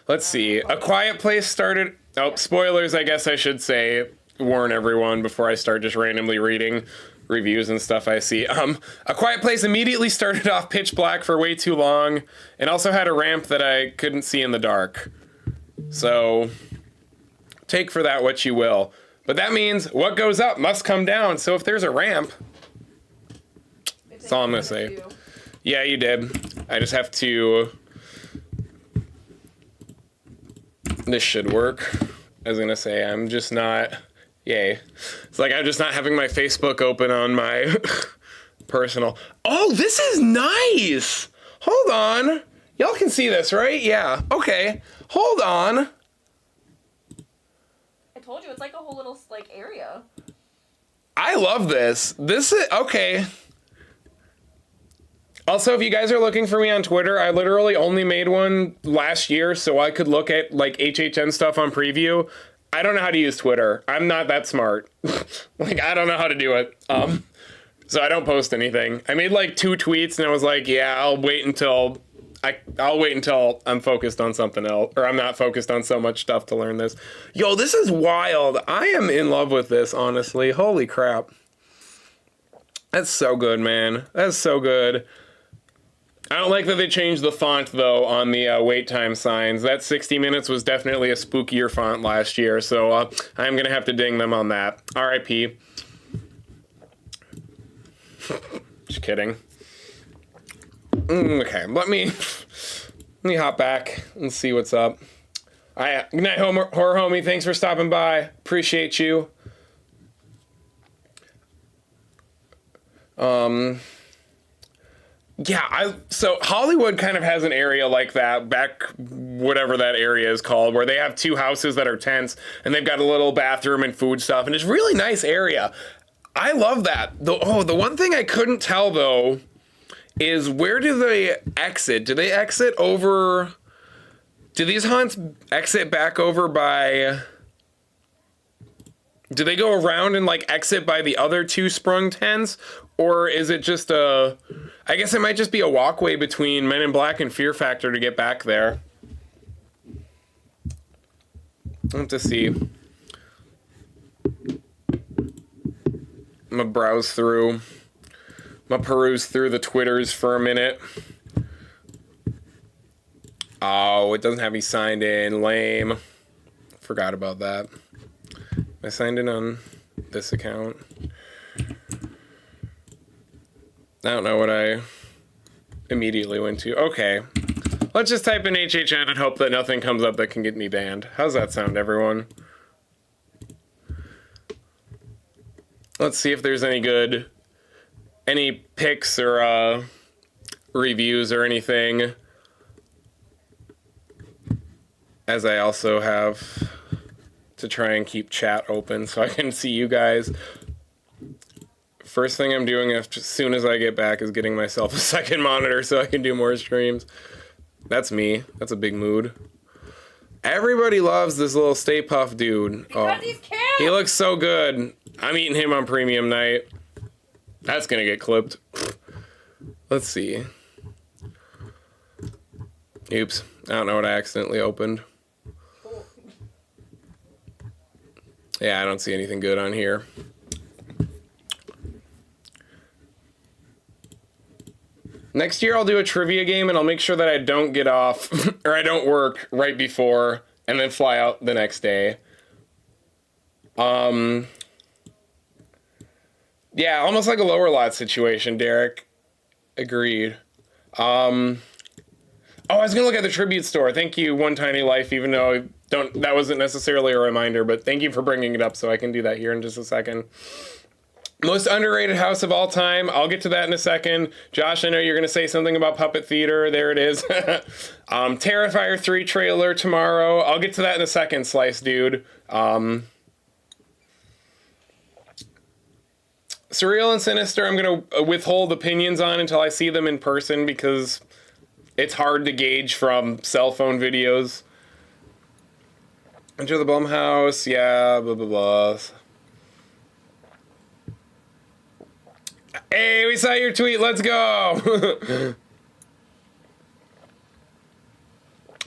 [SPEAKER 1] Let's see. A Quiet Place started... Oh, spoilers, I guess I should say. Warn everyone before I start just randomly reading reviews and stuff I see. A Quiet Place immediately started off pitch black for way too long, and also had a ramp that I couldn't see in the dark. So... take for that what you will. But that means what goes up must come down. So if there's a ramp, that's all I'm going to say. Yeah, you did. I just have to... This should work. I was going to say, I'm just not... Yay. It's like I'm just not having my Facebook open on my personal... Oh, this is nice! Hold on. Y'all can see this, right? Yeah. Okay. Hold on.
[SPEAKER 2] Told you it's like a whole little like area.
[SPEAKER 1] I love this. This is okay. Also, if you guys are looking for me on Twitter, I literally only made one last year so I could look at like HHN stuff on preview. I don't know how to use Twitter. I'm not that smart. Like I don't know how to do it. So I don't post anything. I made like 2 tweets and I was like, yeah, I'll wait until I'm focused on something else, or I'm not focused on so much stuff to learn this. Yo, this is wild. I am in love with this, honestly. Holy crap. That's so good, man. That's so good. I don't like that they changed the font, though, on the wait time signs. That 60 minutes was definitely a spookier font last year, so I'm going to have to ding them on that. R.I.P. Just kidding. Okay, let me hop back and see what's up. Good night, horror homie. Thanks for stopping by. Appreciate you. Yeah, so Hollywood kind of has an area like that, back whatever that area is called, where they have 2 houses that are tents, and they've got a little bathroom and food stuff, and it's a really nice area. I love that. The one thing I couldn't tell, though, is where do they exit? Do they exit over... Do these haunts exit back over by... Do they go around and, like, exit by the other 2 sprung tents? Or is it just a... I guess it might just be a walkway between Men in Black and Fear Factor to get back there. I'll have to see. I'm gonna browse through... I'm gonna peruse through the Twitters for a minute. Oh, it doesn't have me signed in. Lame. Forgot about that. I signed in on this account. I don't know what I immediately went to. Okay. Let's just type in HHN and hope that nothing comes up that can get me banned. How's that sound, everyone? Let's see if there's any pics or reviews or anything. As I also have to try and keep chat open so I can see you guys. First thing I'm doing as soon as I get back is getting myself a second monitor so I can do more streams. That's me. That's a big mood. Everybody loves this little Stay Puft dude.
[SPEAKER 2] Because he's cute!
[SPEAKER 1] He looks so good. I'm eating him on premium night. That's gonna get clipped. Let's see. Oops. I don't know what I accidentally opened. Yeah, I don't see anything good on here. Next year I'll do a trivia game and I'll make sure that I don't get off or I don't work right before and then fly out the next day. Yeah, almost like a lower lot situation, Derek. Agreed. Oh, I was gonna look at the tribute store. Thank you, One Tiny Life, even though that wasn't necessarily a reminder, but thank you for bringing it up so I can do that here in just a second. Most underrated house of all time. I'll get to that in a second. Josh, I know you're going to say something about Puppet Theater. There it is. Terrifier 3 trailer tomorrow. I'll get to that in a second, Slice Dude. Surreal and Sinister, I'm going to withhold opinions on until I see them in person because it's hard to gauge from cell phone videos. Enter the Blumhouse, yeah, blah, blah, blah. Hey, we saw your tweet, let's go!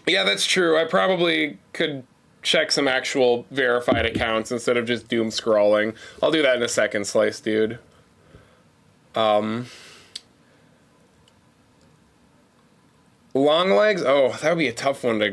[SPEAKER 1] Yeah, that's true. I probably could check some actual verified accounts instead of just doom scrolling. I'll do that in a second, Slice Dude. Long legs? Oh, that would be a tough one to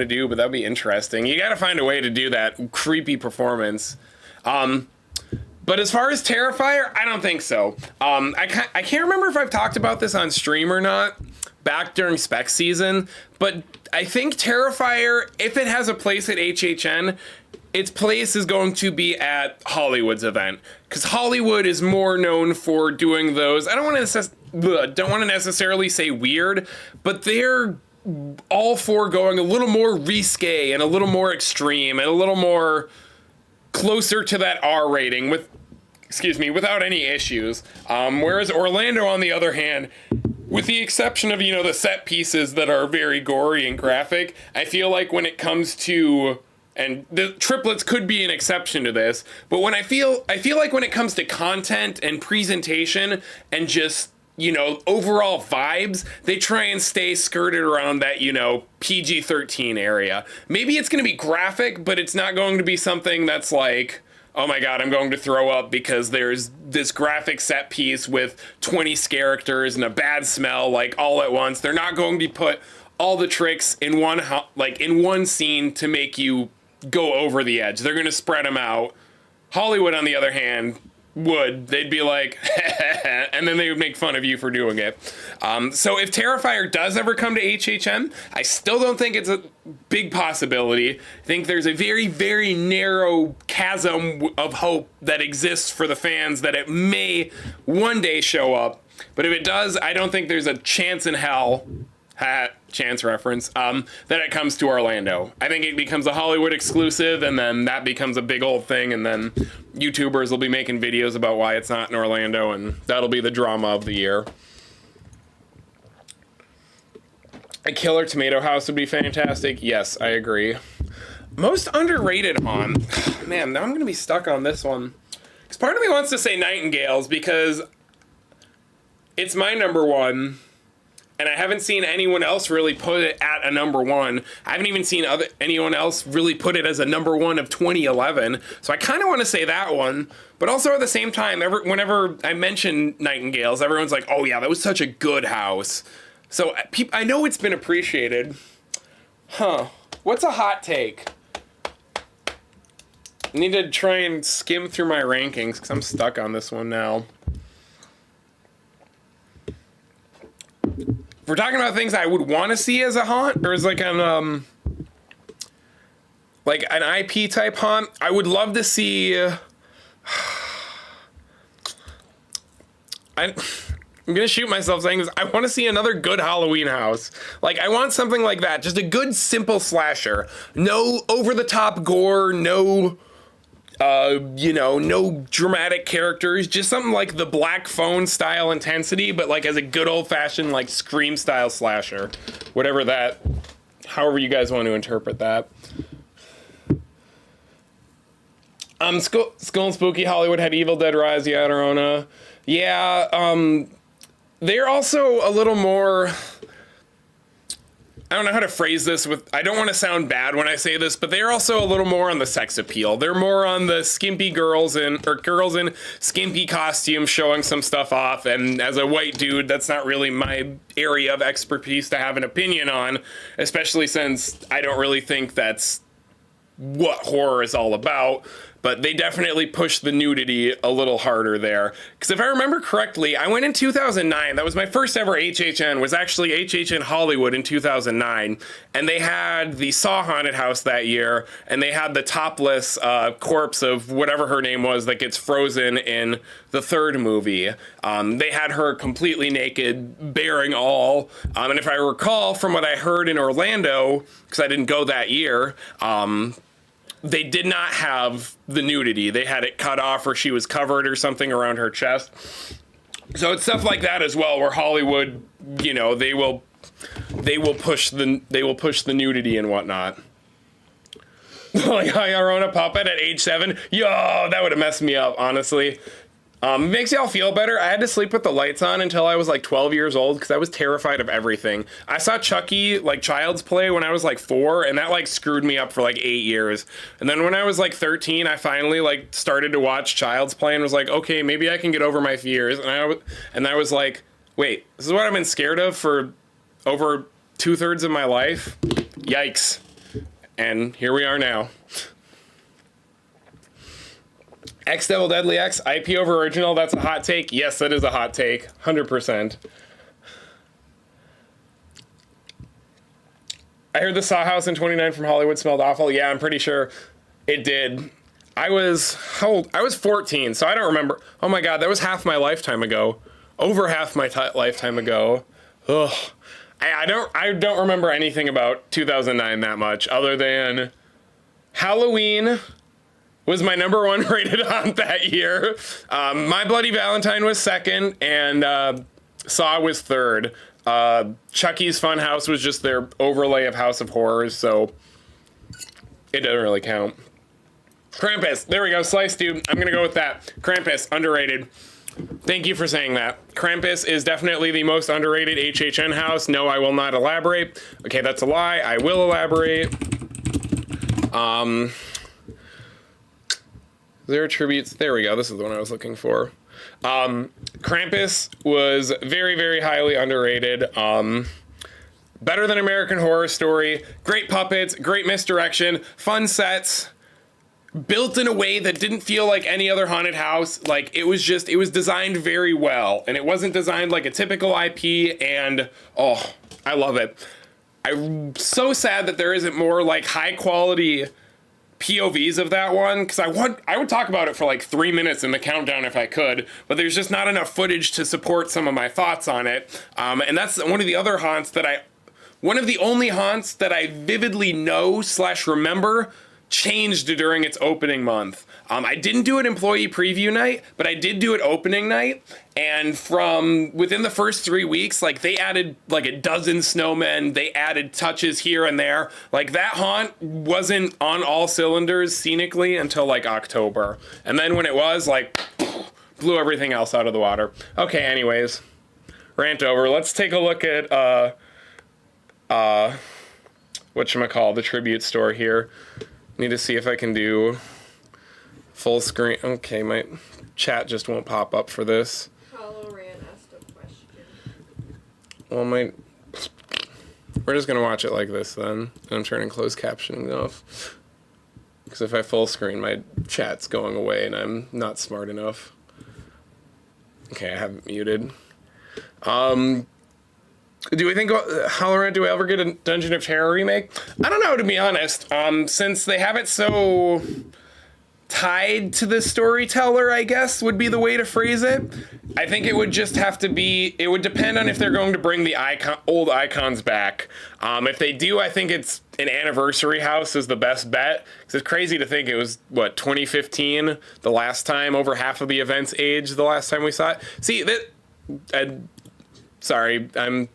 [SPEAKER 1] do, but that would be interesting. You gotta find a way to do that creepy performance. But as far as Terrifier, I don't think so. I can't remember if I've talked about this on stream or not back during spec season, but I think Terrifier, if it has a place at HHN, its place is going to be at Hollywood's event, because Hollywood is more known for doing those. I don't want to necessarily say weird, but they're all for going a little more risque and a little more extreme and a little more closer to that R rating without any issues. Whereas Orlando, on the other hand, with the exception of, the set pieces that are very gory and graphic, I feel like when it comes to, and the triplets could be an exception to this, but when I feel like when it comes to content and presentation and just, overall vibes, they try and stay skirted around that, PG-13 area. Maybe it's going to be graphic, but it's not going to be something that's like, oh my god, I'm going to throw up because there's this graphic set piece with 20 characters and a bad smell, like, all at once. They're not going to put all the tricks in one scene to make you go over the edge. They're going to spread them out. Hollywood, on the other hand, they'd be like, and then they would make fun of you for doing it. So if Terrifier does ever come to HHN, I still don't think it's a big possibility. I think there's a very, very narrow chasm of hope that exists for the fans that it may one day show up. But if it does, I don't think there's a chance in hell, chance reference, that it comes to Orlando. I think it becomes a Hollywood exclusive, and then that becomes a big old thing, and then YouTubers will be making videos about why it's not in Orlando, and that'll be the drama of the year. A killer tomato house would be fantastic. Yes, I agree. Most underrated on, man, now I'm gonna be stuck on this one, because part of me wants to say Nightingales because it's my number one, and I haven't seen anyone else really put it at a number one. I haven't even seen anyone else really put it as a number one of 2011. So I kind of want to say that one. But also at the same time, whenever I mention Nightingales, everyone's like, oh yeah, that was such a good house. So I know it's been appreciated. What's a hot take? I need to try and skim through my rankings because I'm stuck on this one now. If we're talking about things I would want to see as a haunt, or as like an IP type haunt, I would love to see. I'm gonna shoot myself saying this. I want to see another good Halloween house. Like, I want something like that. Just a good, simple slasher. No over the top gore. No. No dramatic characters, just something like the Black Phone style intensity, but like as a good old fashioned like Scream style slasher, however you guys want to interpret that. Skull and Spooky Hollywood had Evil Dead Rise, yeah, Arona. Yeah, they're also a little more, I don't know how to phrase this I don't want to sound bad when I say this, but they're also a little more on the sex appeal. They're more on the skimpy girls in skimpy costumes showing some stuff off, and as a white dude, that's not really my area of expertise to have an opinion on, especially since I don't really think that's what horror is all about. But they definitely pushed the nudity a little harder there. Because if I remember correctly, I went in 2009. That was my first ever HHN, was actually HHN Hollywood in 2009. And they had the Saw Haunted House that year, and they had the topless corpse of whatever her name was that gets frozen in the third movie. They had her completely naked, bearing all. And if I recall from what I heard in Orlando, because I didn't go that year, they did not have the nudity. They had it cut off, or she was covered or something around her chest. So it's stuff like that as well, where Hollywood, they will push the nudity and whatnot. Like how you own a puppet at age 7? Yo, that would have messed me up, honestly. Makes y'all feel better. I had to sleep with the lights on until I was like 12 years old because I was terrified of everything. I saw Chucky, like Child's Play, when I was like 4, and that like screwed me up for like 8 years. And then when I was like 13, I finally like started to watch Child's Play and was like, okay, maybe I can get over my fears. And I was like, wait, this is what I've been scared of for over 2/3 of my life? Yikes. And here we are now. X Devil Deadly X, IP over original, that's a hot take. Yes, that is a hot take, 100%. I heard the Saw House in 29 from Hollywood smelled awful. Yeah, I'm pretty sure it did. I was, how old? I was 14, so I don't remember. Oh my God, that was half my lifetime ago. Over half my lifetime ago. Ugh. I don't remember anything about 2009 that much, other than Halloween was my number 1 rated haunt that year. My Bloody Valentine was 2nd, and Saw was 3rd. Chucky's Fun House was just their overlay of House of Horrors, so it doesn't really count. Krampus, there we go, Slice Dude, I'm gonna go with that. Krampus, underrated. Thank you for saying that. Krampus is definitely the most underrated HHN house. No, I will not elaborate. Okay, that's a lie, I will elaborate. There are tributes. There we go. This is the one I was looking for. Krampus was very, very highly underrated. Better than American Horror Story. Great puppets, great misdirection, fun sets, built in a way that didn't feel like any other haunted house. Like, it was designed very well, and it wasn't designed like a typical IP, and oh, I love it. I'm so sad that there isn't more like high quality POVs of that one, because I would talk about it for like 3 minutes in the countdown if I could, but there's just not enough footage to support some of my thoughts on it. And that's one of the other haunts that one of the only haunts that I vividly know / remember changed during its opening month. I didn't do it employee preview night, but I did do it opening night, and from within the first 3 weeks, like, they added like a dozen snowmen, they added touches here and there. Like, that haunt wasn't on all cylinders scenically until like October, and then when it was, like, blew everything else out of the water. Okay, anyways, rant over. Let's take a look at whatchamacall, the tribute store here. Need to see if I can do full screen. Okay, my chat just won't pop up for this.
[SPEAKER 2] Hollow Ran asked a question.
[SPEAKER 1] Well, we're just gonna watch it like this then. I'm turning closed captioning off, because if I full screen, my chat's going away and I'm not smart enough. Okay, I have it muted. Do we think Hollow, do we ever get a Dungeon of Terror remake? I don't know, to be honest. Since they have it so tied to the storyteller, I guess, would be the way to phrase it. I think it would just have to be, it would depend on if they're going to bring the old icons back. If they do, I think it's an anniversary house is the best bet. Because it's crazy to think it was, 2015, the last time, over half of the event's age, the last time we saw it. See, sorry, I'm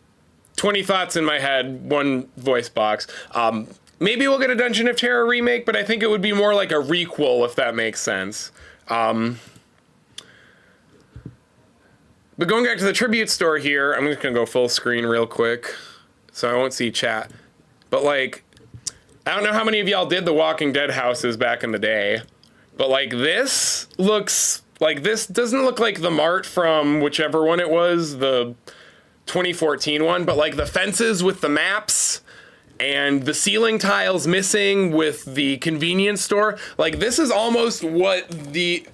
[SPEAKER 1] 20 thoughts in my head, one voice box. Maybe we'll get a Dungeon of Terror remake, but I think it would be more like a requel, if that makes sense. But going back to the tribute store here, I'm just gonna go full screen real quick, so I won't see chat. But like, I don't know how many of y'all did the Walking Dead houses back in the day, but like this looks, like this doesn't look like the Mart from whichever one it was, the 2014 one, but like the fences with the maps and the ceiling tiles missing with the convenience store, like this is almost what the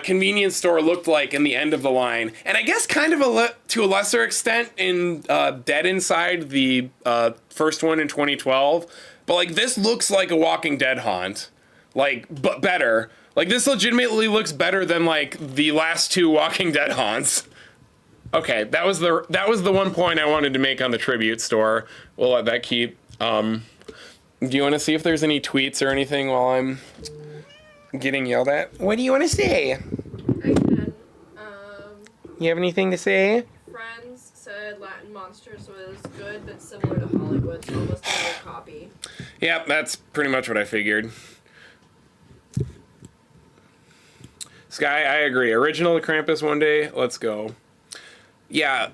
[SPEAKER 1] convenience store looked like in the end of the line. And I guess kind of to a lesser extent in Dead Inside, the first one in 2012, but like this looks like a Walking Dead haunt, like, but better. Like this legitimately looks better than like the last 2 Walking Dead haunts. Okay, that was the one point I wanted to make on the tribute store. We'll let that keep. Do you want to see if there's any tweets or anything while I'm getting yelled at? What do you want to say?
[SPEAKER 2] I can.
[SPEAKER 1] You have anything to say?
[SPEAKER 2] Friends said Latin Monsters was good, but similar to Hollywood's, almost like a copy.
[SPEAKER 1] Yep, that's pretty much what I figured. Sky, I agree. Original Krampus one day, let's go. Yeah,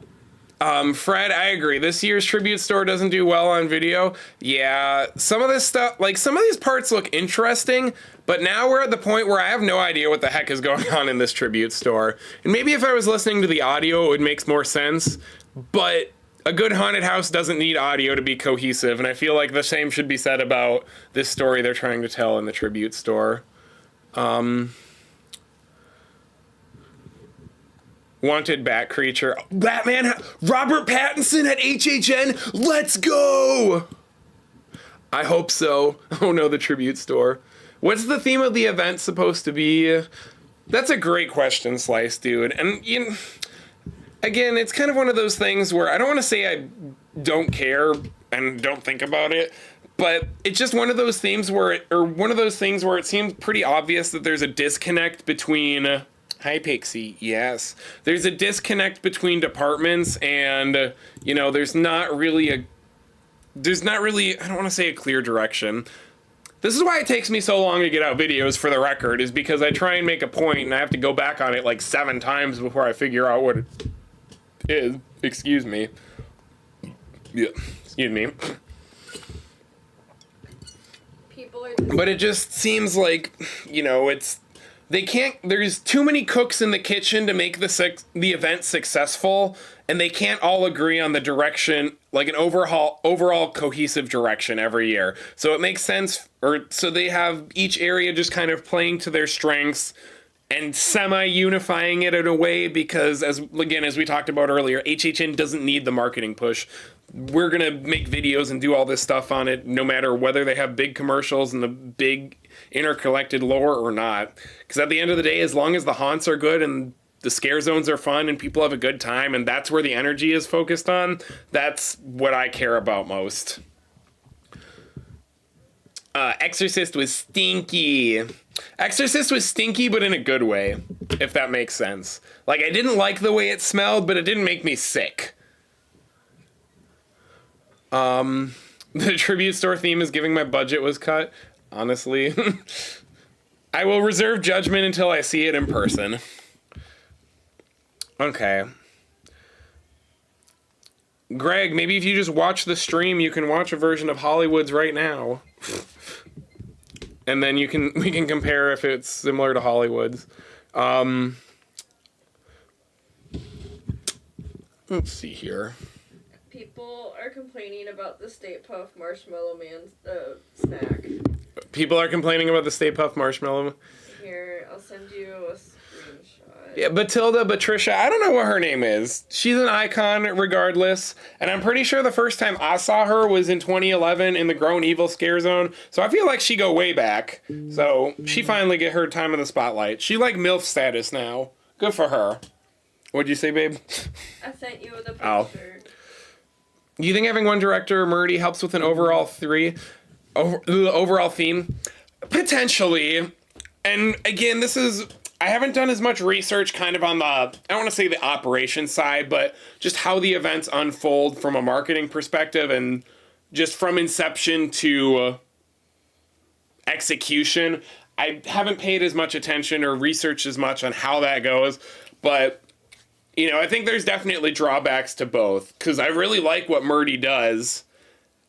[SPEAKER 1] Fred, I agree. This year's tribute store doesn't do well on video. Yeah, some of this stuff, like some of these parts look interesting, but now we're at the point where I have no idea what the heck is going on in this tribute store. And maybe if I was listening to the audio, it would make more sense, but a good haunted house doesn't need audio to be cohesive, and I feel like the same should be said about this story they're trying to tell in the tribute store. Wanted Bat Creature. Batman, Robert Pattinson at HHN. Let's go! I hope so. Oh no, the tribute store. What's the theme of the event supposed to be? That's a great question, Slice, dude. And again, it's kind of one of those things where I don't want to say I don't care and don't think about it, but it's just one of those themes where it seems pretty obvious that there's a disconnect between. Hi, Pixie. Yes. There's a disconnect between departments and, there's not really, I don't want to say a clear direction. This is why it takes me so long to get out videos, for the record, is because I try and make a point and I have to go back on it like 7 times before I figure out what it is. Excuse me. Yeah. Excuse me. But it just seems like, there's too many cooks in the kitchen to make the event successful, and they can't all agree on the direction, like an overall cohesive direction every year. So it makes sense, so they have each area just kind of playing to their strengths and semi-unifying it in a way, because as we talked about earlier, HHN doesn't need the marketing push. We're going to make videos and do all this stuff on it, no matter whether they have big commercials and the big interconnected lore or not. Because at the end of the day, as long as the haunts are good and the scare zones are fun and people have a good time and that's where the energy is focused on, that's what I care about most. Exorcist was stinky. Exorcist was stinky, but in a good way, if that makes sense. Like, I didn't like the way it smelled, but it didn't make me sick. The tribute store theme is giving my budget was cut. Honestly, I will reserve judgment until I see it in person. Okay. Greg, maybe if you just watch the stream, you can watch a version of Hollywood's right now. And then we can compare if it's similar to Hollywood's. Let's see here.
[SPEAKER 2] People are complaining about the Stay Puft Marshmallow Man snack.
[SPEAKER 1] People are complaining about the Stay Puft Marshmallow.
[SPEAKER 2] Here, I'll send you a screenshot.
[SPEAKER 1] Yeah, Patricia, I don't know what her name is. She's an icon regardless. And I'm pretty sure the first time I saw her was in 2011 in the Grown Evil Scare Zone. So I feel like she go way back. So she finally get her time in the spotlight. She like MILF status now. Good for her. What'd you say, babe?
[SPEAKER 2] I sent you the picture.
[SPEAKER 1] Oh. Do you think having one director, Murdy, helps with an overall overall theme? Potentially. And again, I haven't done as much research kind of on I don't want to say the operation side, but just how the events unfold from a marketing perspective and just from inception to execution. I haven't paid as much attention or researched as much on how that goes, but I think there's definitely drawbacks to both, because I really like what Murdy does,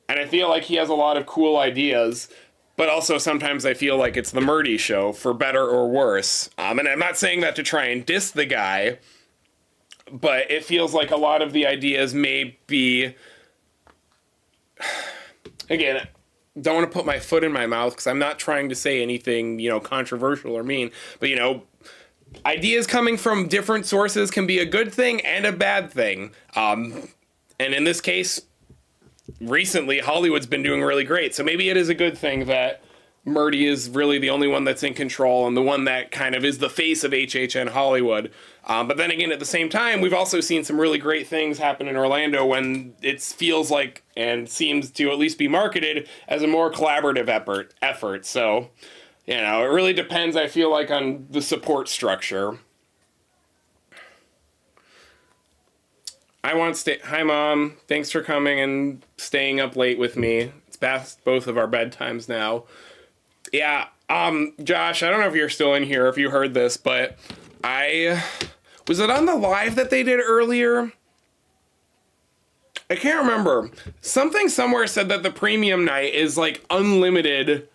[SPEAKER 1] and I feel like he has a lot of cool ideas, but also sometimes I feel like it's the Murdy show, for better or worse. And I'm not saying that to try and diss the guy, but it feels like a lot of the ideas may be... Again, don't want to put my foot in my mouth, because I'm not trying to say anything, controversial or mean, but, ideas coming from different sources can be a good thing and a bad thing. And in this case, recently, Hollywood's been doing really great. So maybe it is a good thing that Murdy is really the only one that's in control and the one that kind of is the face of HHN Hollywood. But then again, at the same time, we've also seen some really great things happen in Orlando when it feels like and seems to at least be marketed as a more collaborative effort. So... it really depends, I feel like, on the support structure. Hi, Mom. Thanks for coming and staying up late with me. It's past both of our bedtimes now. Yeah, Josh, I don't know if you're still in here, if you heard this, but was it on the live that they did earlier? I can't remember. Something somewhere said that the premium night is like unlimited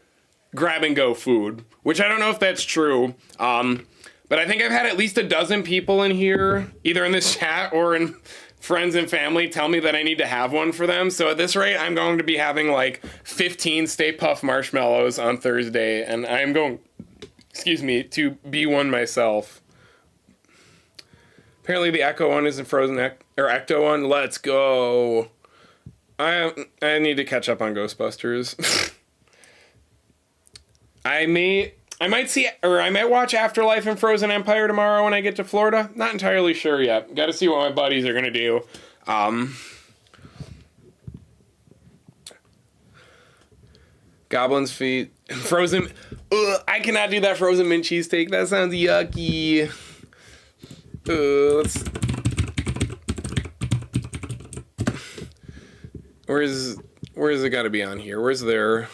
[SPEAKER 1] grab and go food, which I don't know if that's true. But I think I've had at least a dozen people in here, either in this chat or in friends and family, tell me that I need to have one for them. So at this rate, I'm going to be having like 15 Stay Puft marshmallows on Thursday, and I'm going, to be one myself. Apparently the Echo one isn't frozen, or Ecto one. Let's go. I need to catch up on Ghostbusters. I might watch Afterlife and Frozen Empire tomorrow when I get to Florida. Not entirely sure yet. Got to see what my buddies are gonna do. Goblin's feet, frozen. I cannot do that frozen mint cheesesteak. That sounds yucky. Where's it got to be on here? Where's there?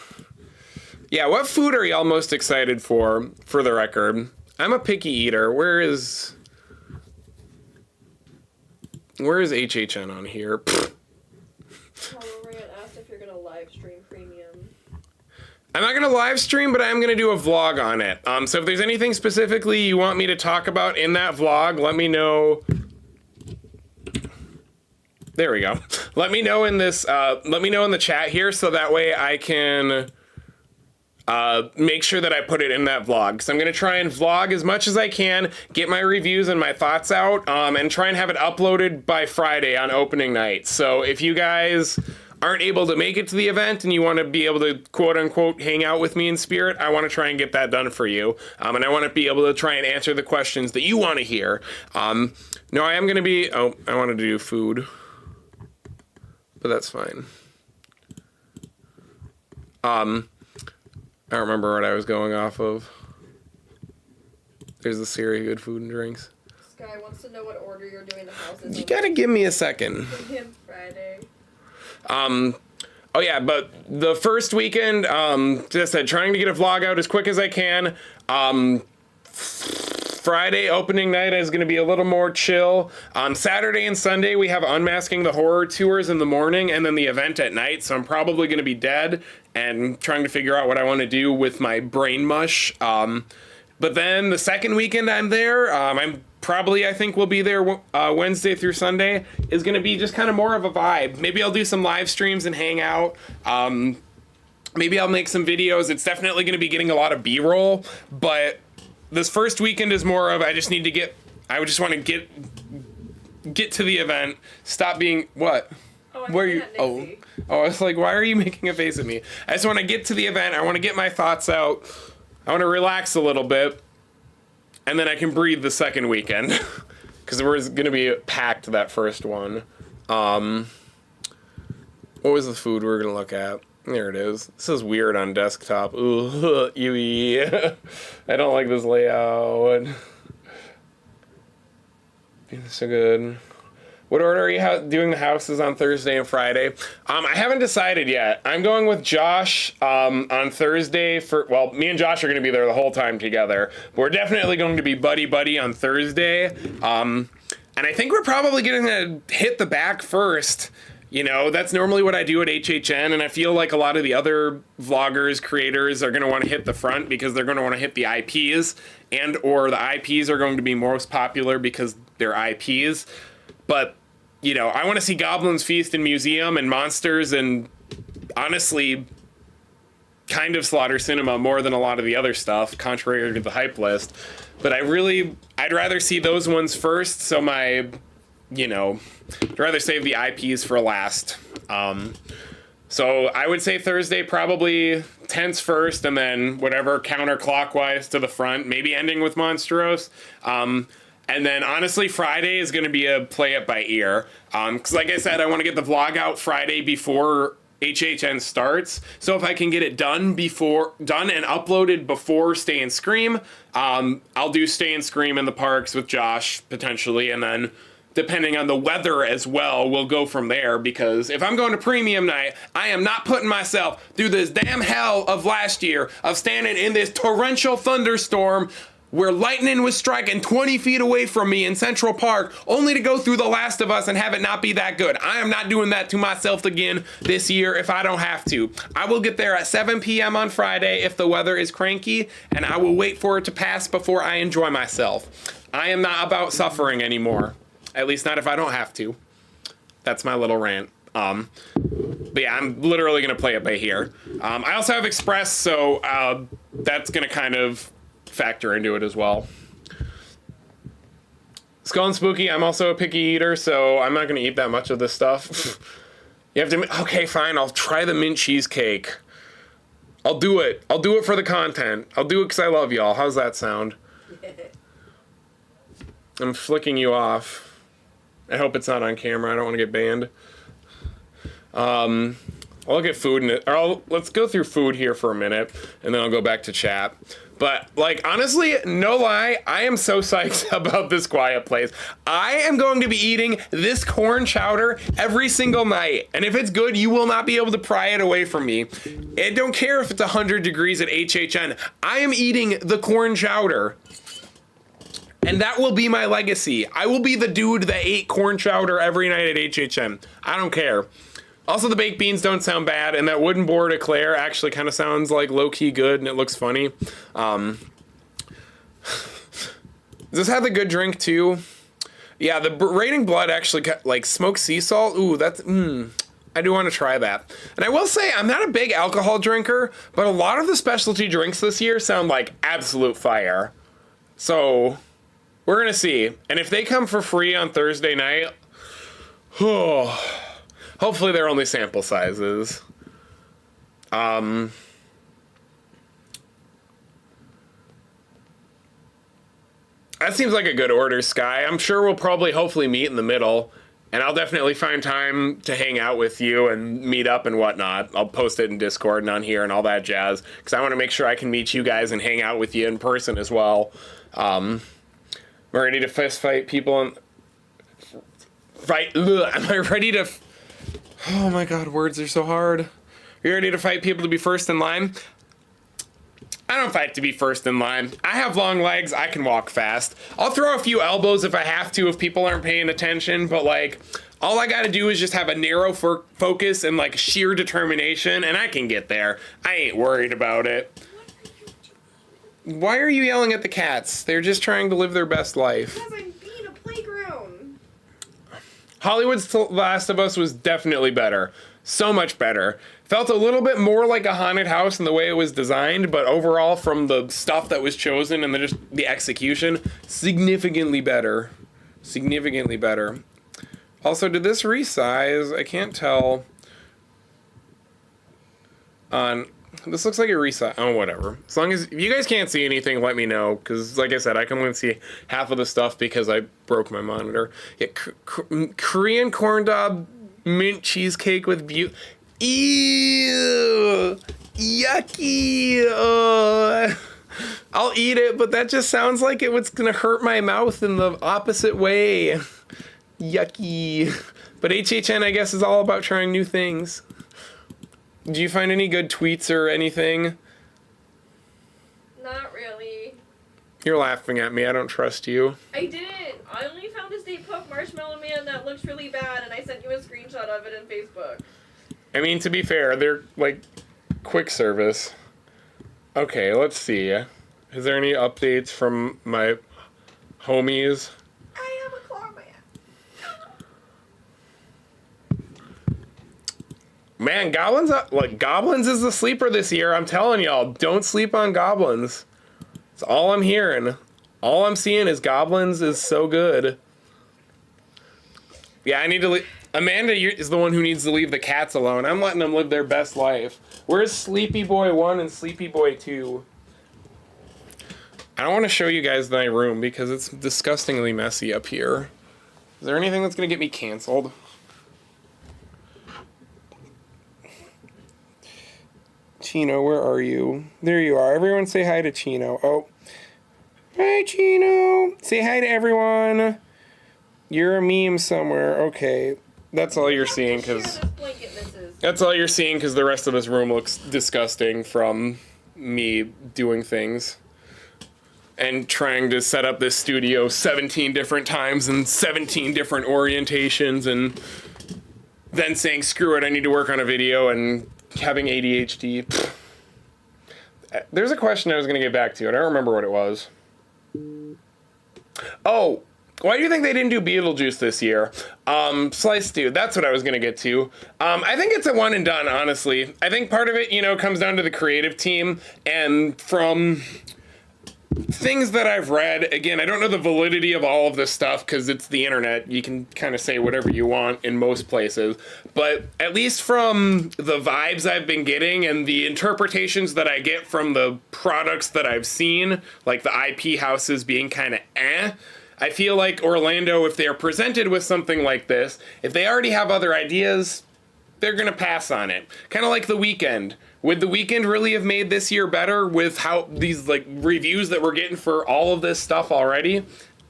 [SPEAKER 1] Yeah, what food are y'all most excited for the record? I'm a picky eater. Where is HHN on here?
[SPEAKER 2] Ryan asked if you're gonna live stream premium.
[SPEAKER 1] I'm not gonna live stream, but I'm gonna do a vlog on it. So if there's anything specifically you want me to talk about in that vlog, let me know. There we go. Let me know in this. Let me know in the chat here, so that way I can make sure that I put it in that vlog. So I'm going to try and vlog as much as I can, get my reviews and my thoughts out, and try and have it uploaded by Friday on opening night. So if you guys aren't able to make it to the event and you want to be able to quote unquote hang out with me in spirit, I want to try and get that done for you. And I want to be able to try and answer the questions that you want to hear. No, I am going to be, I wanted to do food, but that's fine. I don't remember what I was going off of. There's the Siri good food and drinks.
[SPEAKER 2] Sky wants to know what order you're doing the houses.
[SPEAKER 1] You gotta give me a second.
[SPEAKER 2] Friday.
[SPEAKER 1] Oh yeah, but the first weekend, as I said, trying to get a vlog out as quick as I can. Friday opening night is going to be a little more chill. On Saturday and Sunday, we have Unmasking the Horror tours in the morning and then the event at night. So I'm probably going to be dead and trying to figure out what I want to do with my brain mush. But then the second weekend I'm there, I think we'll be there Wednesday through Sunday, is going to be just kind of more of a vibe. Maybe I'll do some live streams and hang out. Maybe I'll make some videos. It's definitely going to be getting a lot of B-roll, but this first weekend is more of, I just want to get to the event, stop being, what? Where are you? Oh, I was like, why are you making a face at me? I just want to get to the event. I want to get my thoughts out. I want to relax a little bit, and then I can breathe the second weekend, because we're going to be packed that first one. What was the food we were going to look at? There it is. This is weird on desktop. Ooh, ewy. I don't like this layout. So good. What order are you doing the houses on Thursday and Friday? I haven't decided yet. I'm going with Josh on Thursday me and Josh are going to be there the whole time together. But we're definitely going to be buddy-buddy on Thursday. And I think we're probably going to hit the back first. You know, that's normally what I do at HHN, and I feel like a lot of the other vloggers, creators are going to want to hit the front because they're going to want to hit the IPs, and or the IPs are going to be most popular because they're IPs. But, you know, I want to see Goblin's Feast and Museum and Monsters and, honestly, kind of Slaughter Cinema more than a lot of the other stuff, contrary to the hype list. But I'd rather see those ones first, so I'd rather save the IPs for last. So I would say Thursday probably Tents first, and then whatever counterclockwise to the front, maybe ending with Monstros. And then honestly, Friday is going to be a play it by ear. Because like I said, I want to get the vlog out Friday before HHN starts. So if I can get it done and uploaded before Stay and Scream, I'll do Stay and Scream in the parks with Josh potentially, and then depending on the weather as well, we'll go from there. Because if I'm going to premium night, I am not putting myself through this damn hell of last year of standing in this torrential thunderstorm where lightning was striking 20 feet away from me in Central Park, only to go through The Last of Us and have it not be that good. I am not doing that to myself again this year if I don't have to. I will get there at 7 p.m. on Friday if the weather is cranky, and I will wait for it to pass before I enjoy myself. I am not about suffering anymore. At least not if I don't have to. That's my little rant. But yeah, I'm literally going to play it by ear. I also have Express, so that's going to kind of factor into it as well. Skull and Spooky, I'm also a picky eater, so I'm not going to eat that much of this stuff. You have to... Okay, fine, I'll try the mint cheesecake. I'll do it. I'll do it for the content. I'll do it because I love y'all. How's that sound? I'm flicking you off. I hope it's not on camera. I don't want to get banned. I'll look at food let's go through food here for a minute, and then I'll go back to chat. But, like, honestly, no lie, I am so psyched about this Quiet Place. I am going to be eating this corn chowder every single night. And if it's good, you will not be able to pry it away from me. I don't care if it's 100 degrees at HHN. I am eating the corn chowder. And that will be my legacy. I will be the dude that ate corn chowder every night at HHN. I don't care. Also, the baked beans don't sound bad, and that wooden board eclair actually kind of sounds like low-key good, and it looks funny. Does this have the good drink, too? Yeah, the Raining Blood actually got, like, smoked sea salt. Ooh, that's... I do want to try that. And I will say, I'm not a big alcohol drinker, but a lot of the specialty drinks this year sound like absolute fire. So, we're going to see. And if they come for free on Thursday night... Hopefully they're only sample sizes. That seems like a good order, Sky. I'm sure we'll probably hopefully meet in the middle. And I'll definitely find time to hang out with you and meet up and whatnot. I'll post it in Discord and on here and all that jazz. Because I want to make sure I can meet you guys and hang out with you in person as well. I'm ready to fist fight people and... Am I ready to... Oh my god, words are so hard. You ready to fight people to be first in line? I don't fight to be first in line. I have long legs, I can walk fast. I'll throw a few elbows if I have to, if people aren't paying attention, but like, all I gotta do is just have a narrow focus and like sheer determination, and I can get there. I ain't worried about it. Why are you yelling at the cats? They're just trying to live their best life.
[SPEAKER 2] Because I'm being a playground.
[SPEAKER 1] Hollywood's Last of Us was definitely better. So much better. Felt a little bit more like a haunted house in the way it was designed, but overall, from the stuff that was chosen and just the execution, significantly better. Significantly better. Also, did this resize? I can't tell. This looks like a resize. Oh, whatever. As long as if you guys can't see anything, let me know. Because, like I said, I can only see half of the stuff because I broke my monitor. Yeah, Korean corn dog mint cheesecake with Ew. Yucky. I'll eat it, but that just sounds like it was going to hurt my mouth in the opposite way. Yucky. But HHN, I guess, is all about trying new things. Do you find any good tweets or anything?
[SPEAKER 2] Not really.
[SPEAKER 1] You're laughing at me. I don't trust you.
[SPEAKER 2] I didn't. I only found a Stay Puft Marshmallow Man that looks really bad, and I sent you a screenshot of it on Facebook.
[SPEAKER 1] I mean, to be fair, they're, like, quick service. Okay, let's see. Is there any updates from my homies?
[SPEAKER 2] I have a claw man.
[SPEAKER 1] Man, Goblins is the sleeper this year. I'm telling y'all, don't sleep on Goblins. That's all I'm hearing. All I'm seeing is Goblins is so good. Yeah, I need to leave. Amanda is the one who needs to leave the cats alone. I'm letting them live their best life. Where's Sleepy Boy 1 and Sleepy Boy 2? I don't want to show you guys my room because it's disgustingly messy up here. Is there anything that's going to get me canceled? Chino, where are you? There you are. Everyone say hi to Chino. Oh. Hi, Chino. Say hi to everyone. You're a meme somewhere. Okay. That's all you're seeing, because... That's all you're seeing, because the rest of this room looks disgusting from me doing things. And trying to set up this studio 17 different times and 17 different orientations, and then saying, screw it, I need to work on a video, and having ADHD. Pfft. There's a question I was going to get back to. I don't remember what it was. Oh, why do you think they didn't do Beetlejuice this year? Slice Dude, that's what I was going to get to. I think it's a one and done, honestly. I think part of it, comes down to the creative team, and from things that I've read, again, I don't know the validity of all of this stuff because it's the internet. You can kind of say whatever you want in most places. But at least from the vibes I've been getting and the interpretations that I get from the products that I've seen, like the IP houses being kind of I feel like Orlando, if they're presented with something like this, if they already have other ideas, they're going to pass on it. Kind of like The Weeknd. Would The Weeknd really have made this year better with how these reviews that we're getting for all of this stuff already?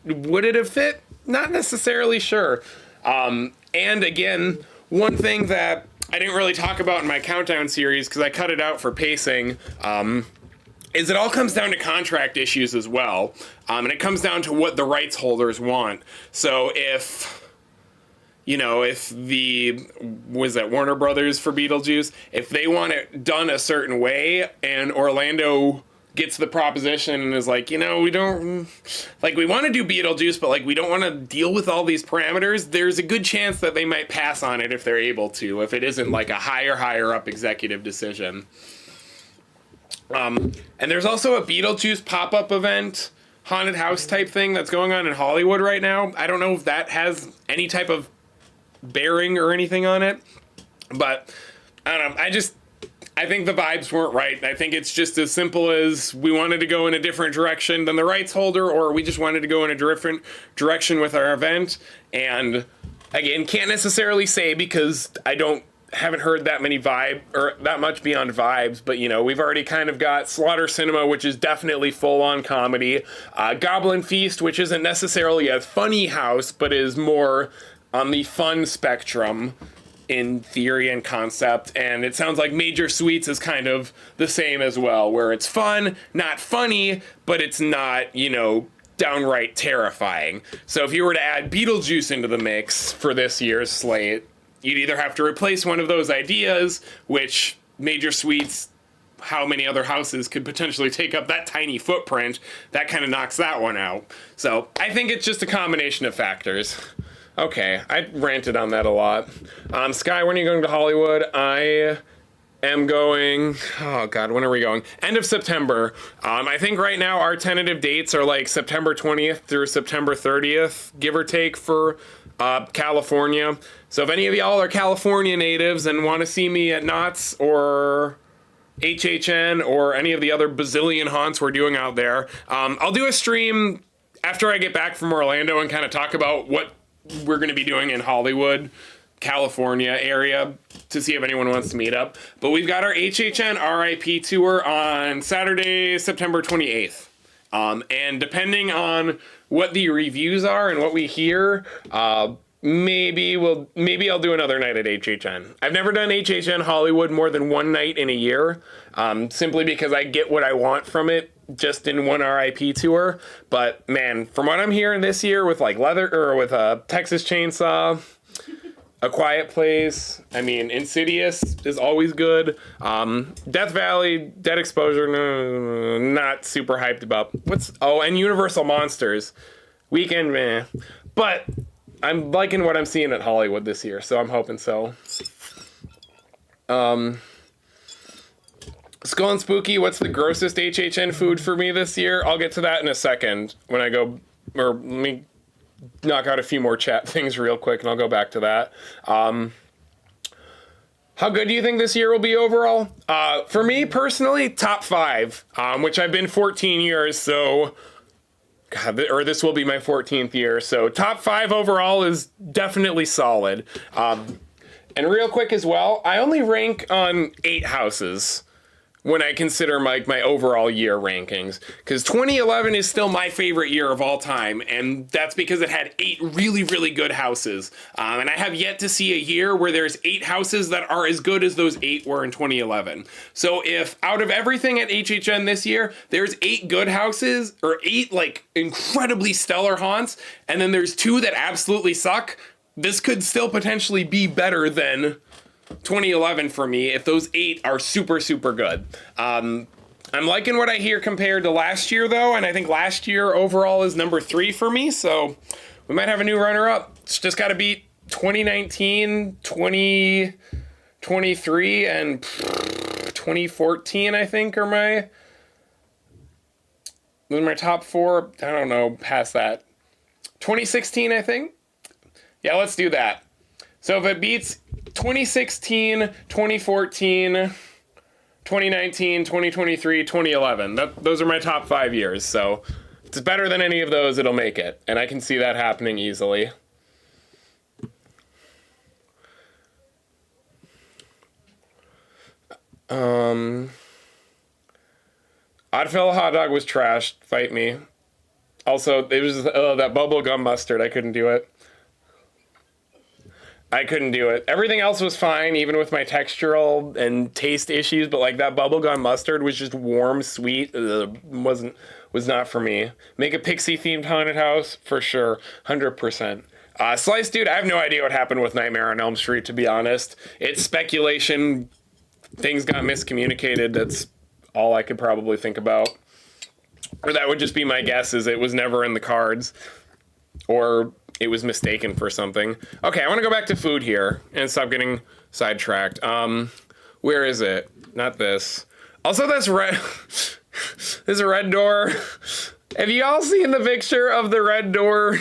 [SPEAKER 1] Would it have fit? Not necessarily sure. And again, one thing that I didn't really talk about in my countdown series because I cut it out for pacing, is it all comes down to contract issues as well. And it comes down to what the rights holders want. So if Warner Brothers for Beetlejuice, if they want it done a certain way and Orlando gets the proposition and is like, we don't, we want to do Beetlejuice, but we don't want to deal with all these parameters, there's a good chance that they might pass on it if they're able to, if it isn't a higher up executive decision. And there's also a Beetlejuice pop-up event, haunted house type thing that's going on in Hollywood right now. I don't know if that has any type of bearing or anything on it, but I don't know. I think the vibes weren't right. I think it's just as simple as we wanted to go in a different direction than the rights holder, or we just wanted to go in a different direction with our event. And again, can't necessarily say because haven't heard that much beyond vibes, but we've already kind of got Slaughter Cinema, which is definitely full-on comedy, Goblin Feast, which isn't necessarily a funny house, but is more on the fun spectrum in theory and concept, and it sounds like Major Sweets is kind of the same as well, where it's fun, not funny, but it's not, downright terrifying. So if you were to add Beetlejuice into the mix for this year's slate, you'd either have to replace one of those ideas, which Major Sweets, how many other houses could potentially take up that tiny footprint, that kind of knocks that one out. So I think it's just a combination of factors. Okay, I ranted on that a lot. Sky, when are you going to Hollywood? I am going, oh God, when are we going? End of September. I think right now our tentative dates are September 20th through September 30th, give or take, for California. So if any of y'all are California natives and want to see me at Knott's or HHN or any of the other bazillion haunts we're doing out there, I'll do a stream after I get back from Orlando and kind of talk about what we're going to be doing in Hollywood, California area to see if anyone wants to meet up. But we've got our HHN RIP tour on Saturday, September 28th. And depending on what the reviews are and what we hear, maybe I'll do another night at HHN. I've never done HHN Hollywood more than one night in a year, simply because I get what I want from it just in one RIP tour. But man, from what I'm hearing this year with with Texas Chainsaw, A Quiet Place, Insidious is always good. Death Valley, Dead Exposure, no, not super hyped about. And Universal Monsters, Weekend, meh. But I'm liking what I'm seeing at Hollywood this year, so I'm hoping so. Skull and Spooky, what's the grossest HHN food for me this year? I'll get to that in a second when I go, or let me knock out a few more chat things real quick and I'll go back to that. How good do you think this year will be overall? For me personally, top 5, which I've been 14 years, so... God, or this will be my 14th year, so top 5 overall is definitely solid. And real quick as well, I only rank on 8 houses. when I consider my overall year rankings. Because 2011 is still my favorite year of all time, and that's because it had 8 really, really good houses. And I have yet to see a year where there's 8 houses that are as good as those 8 were in 2011. So if out of everything at HHN this year, there's 8 good houses, or 8 like incredibly stellar haunts, and then there's 2 that absolutely suck, this could still potentially be better than 2011 for me if those 8 are super, super good. I'm liking what I hear compared to last year, though, and I think last year overall is number 3 for me, so we might have a new runner-up. It's just got to beat 2019, 2023, and 2014, I think, are my top 4. I don't know, past that. 2016, I think? Yeah, let's do that. So if it beats 2016, 2014, 2019, 2023, 2011, those are my top 5 years. So if it's better than any of those, it'll make it. And I can see that happening easily. Oddfellow hot dog was trashed. Fight me. Also, it was that bubble gum mustard. I couldn't do it. Everything else was fine, even with my textural and taste issues, but like that bubblegum mustard was just warm, sweet. Was not for me. Make a pixie themed haunted house for sure, 100%. Slice Dude, I have no idea what happened with Nightmare on Elm Street, to be honest. It's speculation. Things got miscommunicated. That's all I could probably think about. Or that would just be my guess, is it was never in the cards. Or it was mistaken for something. Okay, I want to go back to food here and stop getting sidetracked. Where is it? Not this. Also, this red door. Have you all seen the picture of the red door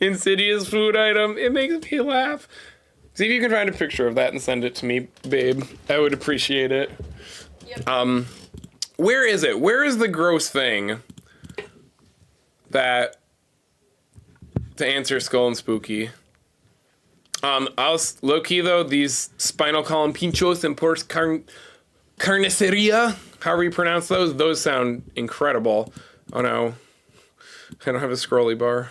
[SPEAKER 1] Insidious food item? It makes me laugh. See if you can find a picture of that and send it to me, babe. I would appreciate it. Yep. Where is it? Where is the gross thing that... to answer Skull and Spooky. Low-key, though, these spinal column pinchos and pork carniceria, however you pronounce those sound incredible. Oh, no. I don't have a scrolly bar.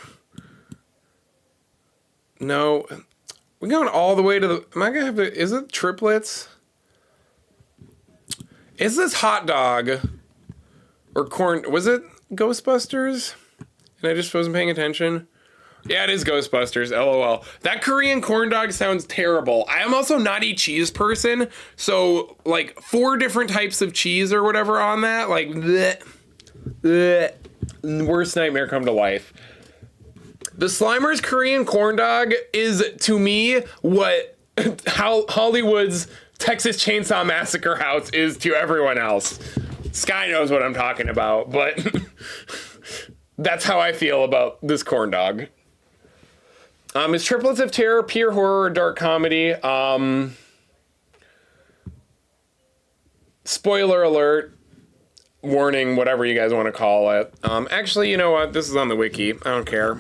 [SPEAKER 1] No. We're going all the way to the... Am I going to have to... Is it triplets? Is this hot dog or corn... Was it Ghostbusters? And I just wasn't paying attention? Yeah, it is Ghostbusters, LOL. That Korean corn dog sounds terrible. I am also not a cheese person, so, like, 4 different types of cheese or whatever on that, like, bleh, bleh, worst nightmare come to life. The Slimer's Korean corn dog is, to me, what Hollywood's Texas Chainsaw Massacre house is to everyone else. Sky knows what I'm talking about, but that's how I feel about this corn dog. Is Triplets of Terror pure horror or dark comedy? Spoiler alert. Warning, whatever you guys want to call it. Actually, you know what? This is on the wiki. I don't care.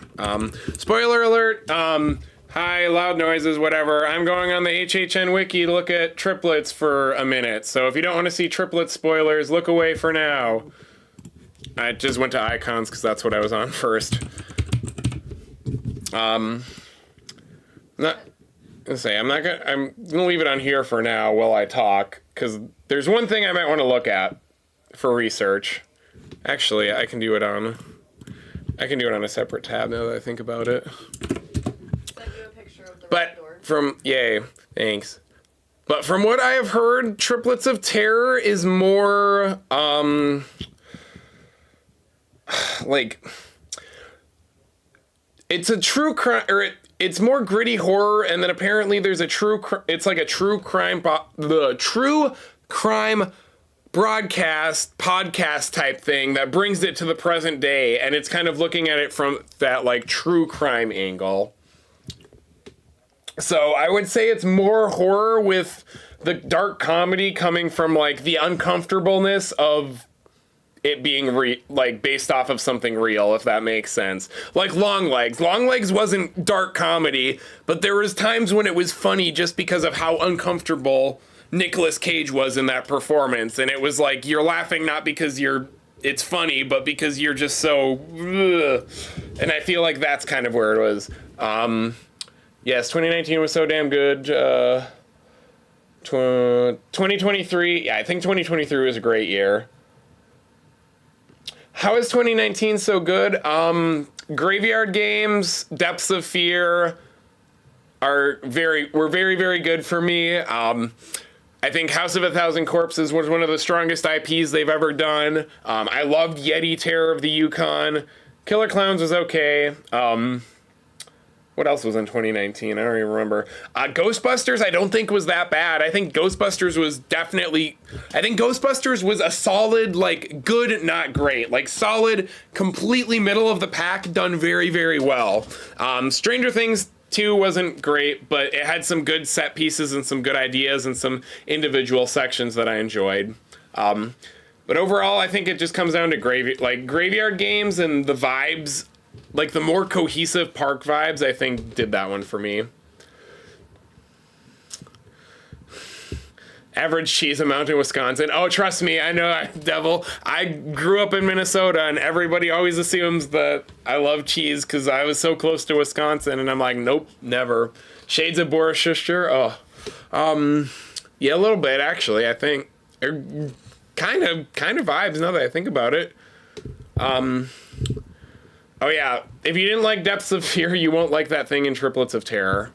[SPEAKER 1] Spoiler alert. Hi, loud noises, whatever. I'm going on the HHN wiki to look at triplets for a minute. So if you don't want to see triplet spoilers, look away for now. I just went to icons because that's what I was on first. I'm gonna leave it on here for now while I talk, because there's one thing I might want to look at for research. Actually, I can do it on a separate tab now that I think about it.
[SPEAKER 2] Send you a picture of the red door.
[SPEAKER 1] Yay, thanks. But from what I have heard, Triplets of Terror is more like, it's a true crime, or it's more gritty horror, and then apparently there's it's like a true crime broadcast podcast type thing that brings it to the present day, and it's kind of looking at it from that like true crime angle. So I would say it's more horror with the dark comedy coming from like the uncomfortableness of it being based off of something real, if that makes sense. Like Long Legs. Long Legs wasn't dark comedy, but there was times when it was funny just because of how uncomfortable Nicolas Cage was in that performance, and it was like you're laughing not because it's funny, but because you're just so ugh. And I feel like that's kind of where it was. Yes, 2019 was so damn good. 2023, yeah, I think 2023 was a great year. How is 2019 so good? Graveyard Games, Depths of Fear were very, very good for me. I think House of a Thousand Corpses was one of the strongest IPs they've ever done. I loved Yeti Terror of the Yukon. Killer Clowns was okay. What else was in 2019? I don't even remember. Ghostbusters I don't think was that bad. I think Ghostbusters was a solid, like, good, not great. Like, solid, completely middle of the pack, done very, very well. Stranger Things 2 wasn't great, but it had some good set pieces and some good ideas and some individual sections that I enjoyed. But overall, I think it just comes down to Graveyard Games and the vibes. Like, the more cohesive park vibes, I think, did that one for me. Average cheese amount in Wisconsin. Oh, trust me, I know, Devil. I grew up in Minnesota, and everybody always assumes that I love cheese because I was so close to Wisconsin, and I'm like, nope, never. Shades of Boris Schuster? Oh. Yeah, a little bit, actually, I think. Kind of vibes now that I think about it. Oh yeah, if you didn't like Depths of Fear, you won't like that thing in Triplets of Terror.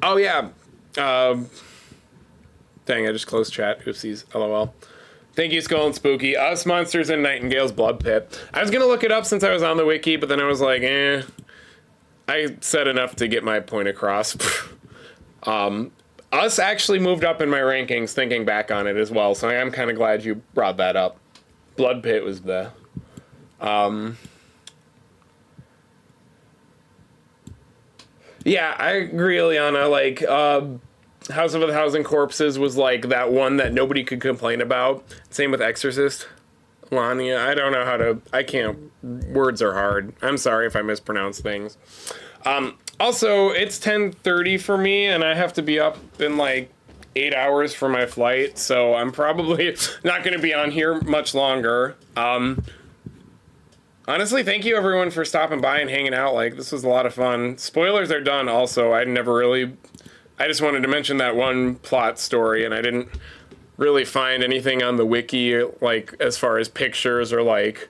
[SPEAKER 1] Oh yeah. Dang, I just closed chat. Oopsies, LOL. Thank you, Skull and Spooky. Us, Monsters, and Nightingale's Blood Pit. I was gonna look it up since I was on the wiki, but then I was like, I said enough to get my point across. Us actually moved up in my rankings thinking back on it as well, so I am kind of glad you brought that up. Blood Pit was the... Yeah, I agree, Liana. Like, House of a Thousand Corpses was like that one that nobody could complain about. Same with Exorcist. Lania, I don't know how to... I can't... Words are hard. I'm sorry if I mispronounce things. Also, it's 10:30 for me, and I have to be up in like 8 hours for my flight, so I'm probably not going to be on here much longer. Honestly, thank you everyone for stopping by and hanging out. Like, this was a lot of fun. Spoilers are done also. I just wanted to mention that one plot story, and I didn't really find anything on the wiki, like, as far as pictures or, like,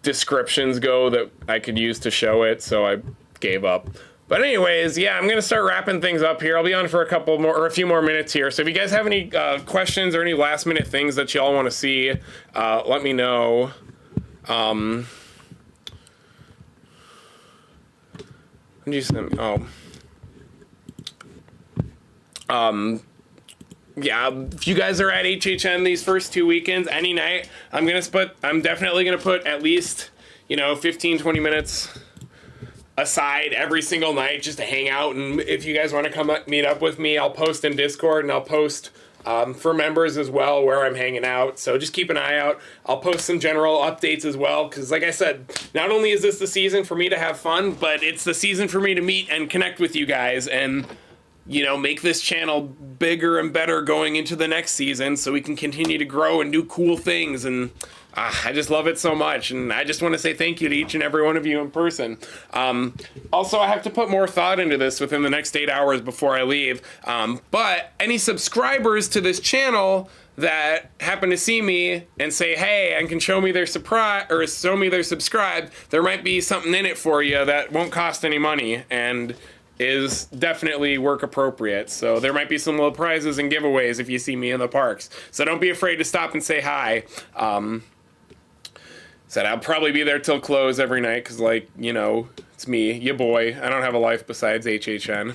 [SPEAKER 1] descriptions go that I could use to show it, so I gave up. But anyways, yeah, I'm gonna start wrapping things up here. I'll be on for a few more minutes here. So if you guys have any questions or any last minute things that y'all want to see, let me know. When did you send? Yeah, if you guys are at HHN these first 2 weekends, any night, I'm definitely gonna put at least, 15, 20 minutes aside every single night just to hang out. And if you guys want to come meet up with me, I'll post in Discord, and I'll post for members as well where I'm hanging out. So just keep an eye out. I'll post some general updates as well, because like I said, not only is this the season for me to have fun, but it's the season for me to meet and connect with you guys and make this channel bigger and better going into the next season so we can continue to grow and do cool things. And I just love it so much, and I just want to say thank you to each and every one of you in person. Also, I have to put more thought into this within the next 8 hours before I leave. But any subscribers to this channel that happen to see me and say, hey, and can show me they're subscribed, there might be something in it for you that won't cost any money and is definitely work appropriate. So there might be some little prizes and giveaways if you see me in the parks. So don't be afraid to stop and say hi. Said I'll probably be there till close every night because, it's me, your boy. I don't have a life besides HHN.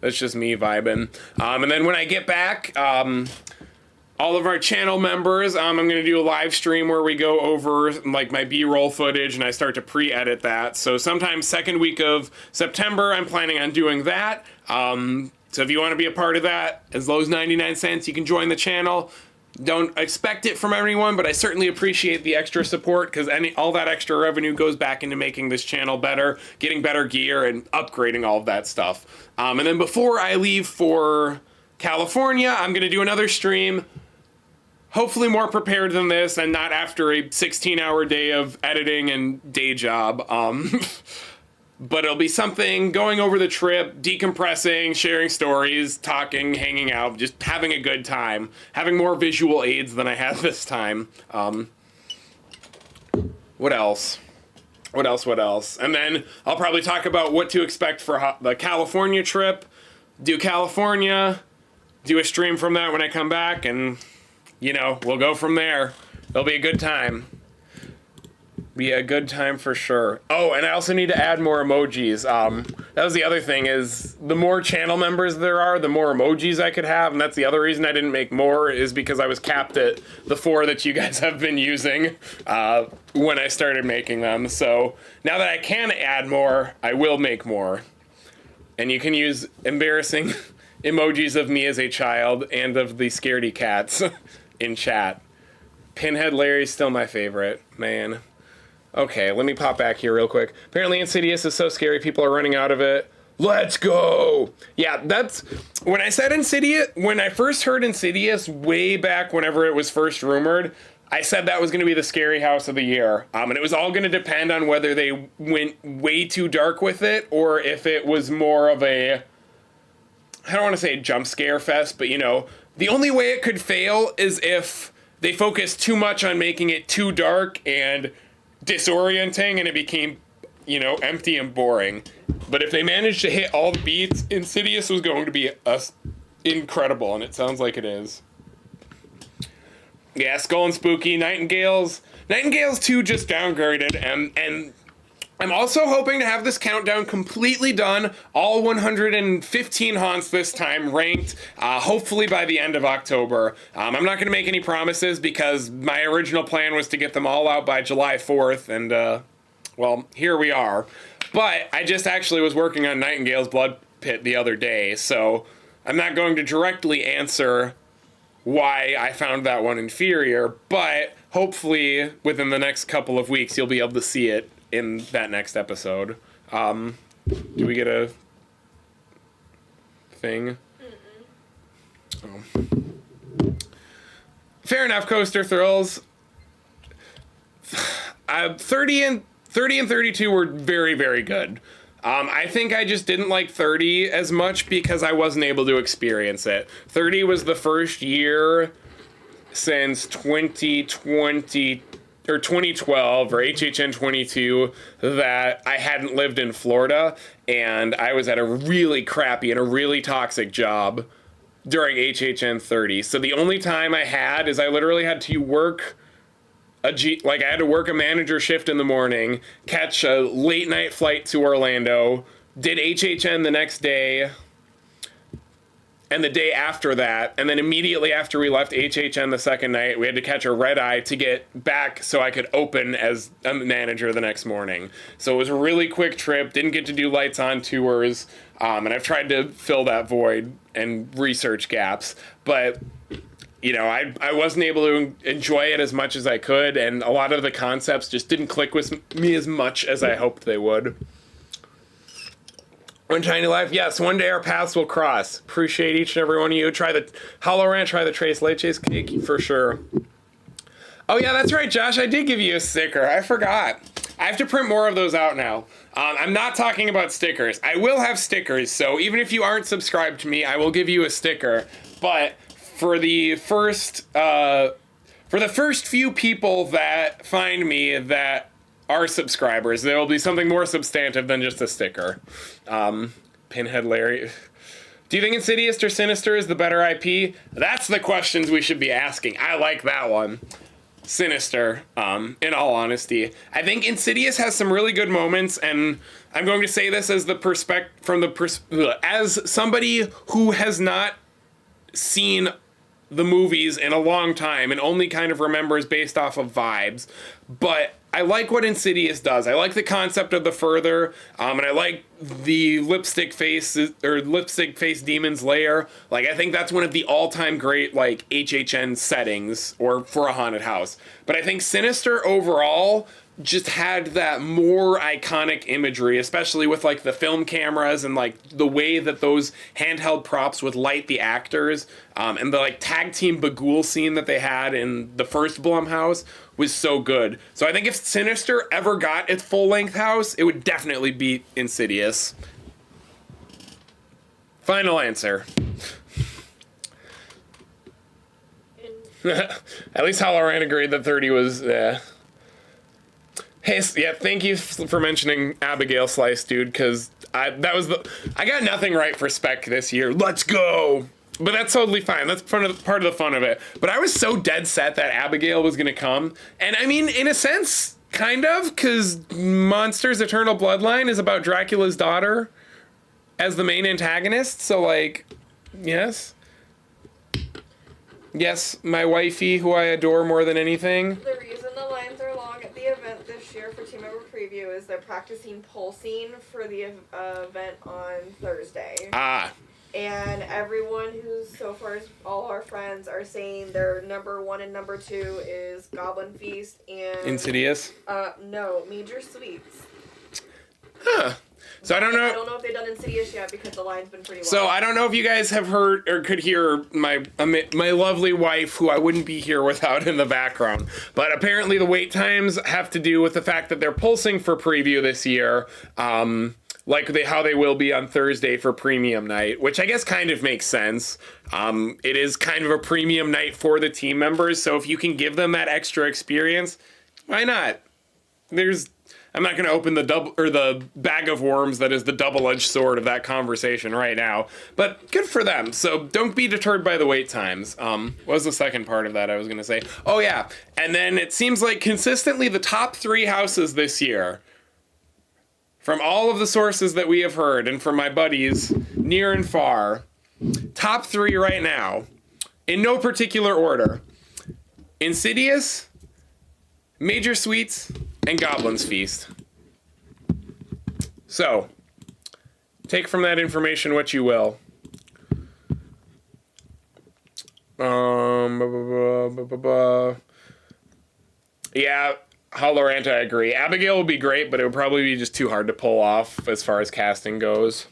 [SPEAKER 1] That's just me vibing. And then when I get back, all of our channel members, I'm going to do a live stream where we go over my B-roll footage and I start to pre-edit that. So sometime second week of September, I'm planning on doing that. So if you want to be a part of that, as low as 99 cents, you can join the channel. Don't expect it from everyone, but I certainly appreciate the extra support because all that extra revenue goes back into making this channel better, getting better gear, and upgrading all of that stuff. And then before I leave for California, I'm going to do another stream, hopefully more prepared than this and not after a 16-hour day of editing and day job. But it'll be something going over the trip, decompressing, sharing stories, talking, hanging out, just having a good time, having more visual aids than I had this time. What else? What else? And then I'll probably talk about what to expect for the California trip, do California, do a stream from that when I come back, and, we'll go from there. It'll be a good time. Be a good time for sure. Oh, and I also need to add more emojis. That was the other thing, is the more channel members there are, the more emojis I could have, and that's the other reason I didn't make more, is because I was capped at the 4 that you guys have been using when I started making them. So now that I can add more, I will make more. And you can use embarrassing emojis of me as a child and of the scaredy cats in chat. Pinhead Larry's still my favorite, man. Okay, let me pop back here real quick. Apparently Insidious is so scary, people are running out of it. Let's go! Yeah, that's... When I said Insidious... When I first heard Insidious, way back whenever it was first rumored, I said that was going to be the scary house of the year. And it was all going to depend on whether they went way too dark with it, or if it was more of a... I don't want to say jump scare fest, but the only way it could fail is if they focused too much on making it too dark and disorienting and it became, empty and boring. But if they managed to hit all the beats, Insidious was going to be incredible, and it sounds like it is. Yeah, Skull and Spooky, Nightingales 2 just downgraded, and I'm also hoping to have this countdown completely done, all 115 haunts this time, ranked, hopefully by the end of October. I'm not going to make any promises because my original plan was to get them all out by July 4th, and, well, here we are. But I just actually was working on Nightingale's Blood Pit the other day, so I'm not going to directly answer why I found that one inferior, but hopefully within the next couple of weeks you'll be able to see it in that next episode. Do we get a thing? Oh. Fair enough, Coaster Thrills. 30 and 32 were very, very good. I think I just didn't like 30 as much because I wasn't able to experience it. 30 was the first year since 2020 or 2012 or HHN 22 that I hadn't lived in Florida, and I was at a really crappy and a really toxic job during HHN 30. So the only time I had is I literally had to work I had to work a manager shift in the morning, catch a late night flight to Orlando, did HHN the next day, and the day after that, and then immediately after we left HHN the second night, we had to catch a red eye to get back so I could open as a manager the next morning. So it was a really quick trip, didn't get to do lights on tours, and I've tried to fill that void and research gaps, but I wasn't able to enjoy it as much as I could, and a lot of the concepts just didn't click with me as much as I hoped they would. One Tiny Life, yes, one day our paths will cross. Appreciate each and every one of you. Try the Hollow Ranch, try the Trace Leches cake for sure. Oh yeah, that's right, Josh, I did give you a sticker. I forgot. I have to print more of those out now. I'm not talking about stickers. I will have stickers, so even if you aren't subscribed to me, I will give you a sticker. But for the first few people that find me that are subscribers, there will be something more substantive than just a sticker. Pinhead Larry. Do you think Insidious or Sinister is the better IP? That's the questions we should be asking. I like that one. Sinister, in all honesty. I think Insidious has some really good moments, and I'm going to say this as as somebody who has not seen the movies in a long time and only kind of remembers based off of vibes, but I like what Insidious does. I like the concept of the further, and I like the lipstick face demon's lair. Like, I think that's one of the all-time great, like, HHN settings, or for a haunted house. But I think Sinister overall just had that more iconic imagery, especially with like the film cameras and like the way that those handheld props would light the actors, and the like tag team Bagul scene that they had in the first Blumhouse was so good. So I think if Sinister ever got its full-length house, it would definitely be Insidious. Final answer. At least Halloran agreed that 30 was, Hey, yeah, thank you for mentioning Abigail Slice, dude, because I got nothing right for Spec this year. Let's go! But that's totally fine. That's part of the fun of it. But I was so dead set that Abigail was going to come. And I mean, in a sense, kind of, because Monsters Eternal Bloodline is about Dracula's daughter as the main antagonist. So, like, yes. Yes, my wifey, who I adore more than anything.
[SPEAKER 2] The reason the lines are long at the event this year for Team Member Preview is they're practicing pulsing for the event on Thursday.
[SPEAKER 1] Ah.
[SPEAKER 2] And everyone who's so far, all our friends are saying their number 1 and number 2 is Goblin Feast and
[SPEAKER 1] Insidious?
[SPEAKER 2] No, Major Sweets.
[SPEAKER 1] Huh. So I don't know
[SPEAKER 2] if they've done Insidious yet because the line's been pretty long.
[SPEAKER 1] So I don't know if you guys have heard or could hear my lovely wife, who I wouldn't be here without, in the background. But apparently the wait times have to do with the fact that they're pulsing for preview this year. How they will be on Thursday for premium night, which I guess kind of makes sense. It is kind of a premium night for the team members, so if you can give them that extra experience, why not? I'm not going to open the bag of worms that is the double-edged sword of that conversation right now, but good for them. So don't be deterred by the wait times. What was the second part of that I was going to say? Oh yeah, and then it seems like consistently the top 3 houses this year, from all of the sources that we have heard, and from my buddies near and far, top 3 right now, in no particular order: Insidious, Major Sweets, and Goblin's Feast. So, take from that information what you will. Yeah, Holorant, I agree. Abigail would be great, but it would probably be just too hard to pull off as far as casting goes.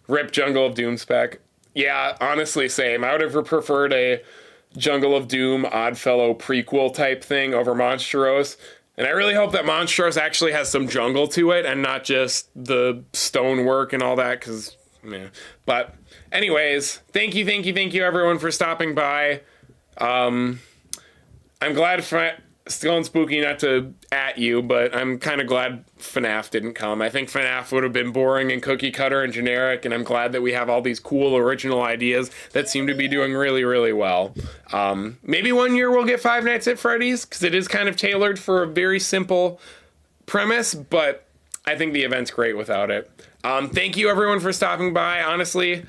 [SPEAKER 1] Rip Jungle of Doom spec. Yeah, honestly, same. I would have preferred a Jungle of Doom Oddfellow prequel type thing over Monstros. And I really hope that Monstros actually has some jungle to it and not just the stonework and all that, because, yeah. But anyways, thank you everyone for stopping by. I'm glad Still and Spooky, not to at you, but I'm kind of glad FNAF didn't come. I think FNAF would have been boring and cookie cutter and generic, and I'm glad that we have all these cool original ideas that seem to be doing really, really well. Maybe one year we'll get Five Nights at Freddy's, because it is kind of tailored for a very simple premise, but I think the event's great without it. Thank you everyone for stopping by. Honestly,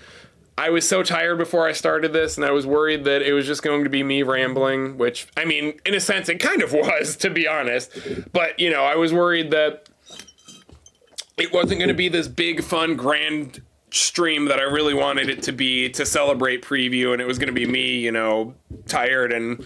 [SPEAKER 1] I was so tired before I started this, and I was worried that it was just going to be me rambling, which, I mean, in a sense, it kind of was, to be honest. But, you know, I was worried that it wasn't going to be this big, fun, grand stream that I really wanted it to be to celebrate preview, and it was going to be me, you know, tired and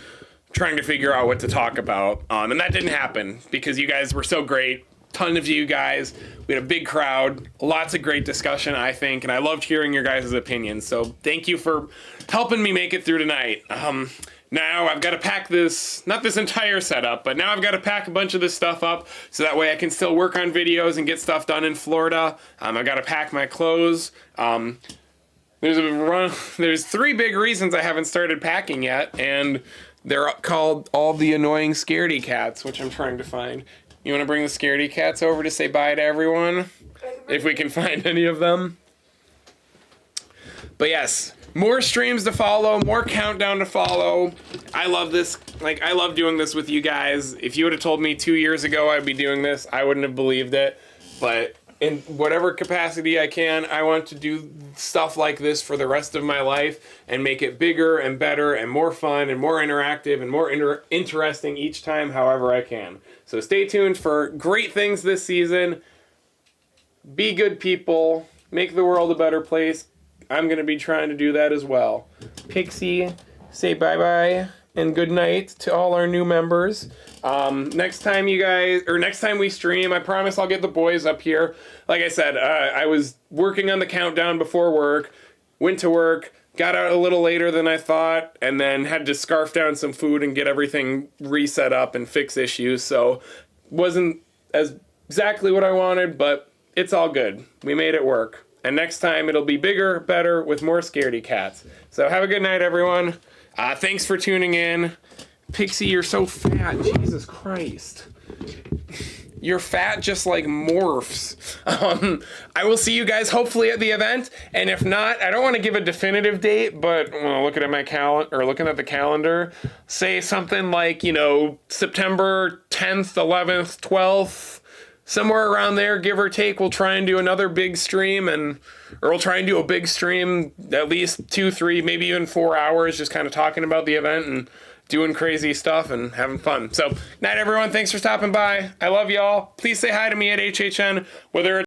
[SPEAKER 1] trying to figure out what to talk about. And that didn't happen, because you guys were so great. Ton of you guys. We had a big crowd, lots of great discussion, I think, and I loved hearing your guys' opinions. So thank you for helping me make it through tonight. Now I've got to pack this, not this entire setup, but now I've got to pack a bunch of this stuff up so that way I can still work on videos and get stuff done in Florida. I've got to pack my clothes. There's 3 big reasons I haven't started packing yet, and they're called all the annoying scaredy cats, which I'm trying to find. You want to bring the scaredy cats over to say bye to everyone? If we can find any of them. But yes, more streams to follow, more countdown to follow. I love this. Like, I love doing this with you guys. If you would have told me 2 years ago I'd be doing this, I wouldn't have believed it. But in whatever capacity I can. I want to do stuff like this for the rest of my life and make it bigger and better and more fun and more interactive and more interesting each time, however I can. So stay tuned for great things this season. Be good people. Make the world a better place. I'm going to be trying to do that as well. Pixie, say bye-bye and good night to all our new members. Next time we stream, I promise I'll get the boys up here. Like I said, I was working on the countdown before work, went to work, got out a little later than I thought, and then had to scarf down some food and get everything reset up and fix issues. So wasn't as exactly what I wanted, but it's all good. We made it work. And next time it'll be bigger, better, with more scaredy cats. So have a good night, everyone. Thanks for tuning in. Pixie, you're so fat. Jesus Christ. You're fat just like morphs. I will see you guys hopefully at the event. And if not, I don't want to give a definitive date, but looking at my looking at the calendar, say something like, September 10th, 11th, 12th. Somewhere around there, give or take, we'll try and do another big stream, or we'll try and do a big stream, at least 2, 3, maybe even 4 hours, just kind of talking about the event and doing crazy stuff and having fun. So, night everyone, thanks for stopping by. I love y'all. Please say hi to me at HHN, whether it's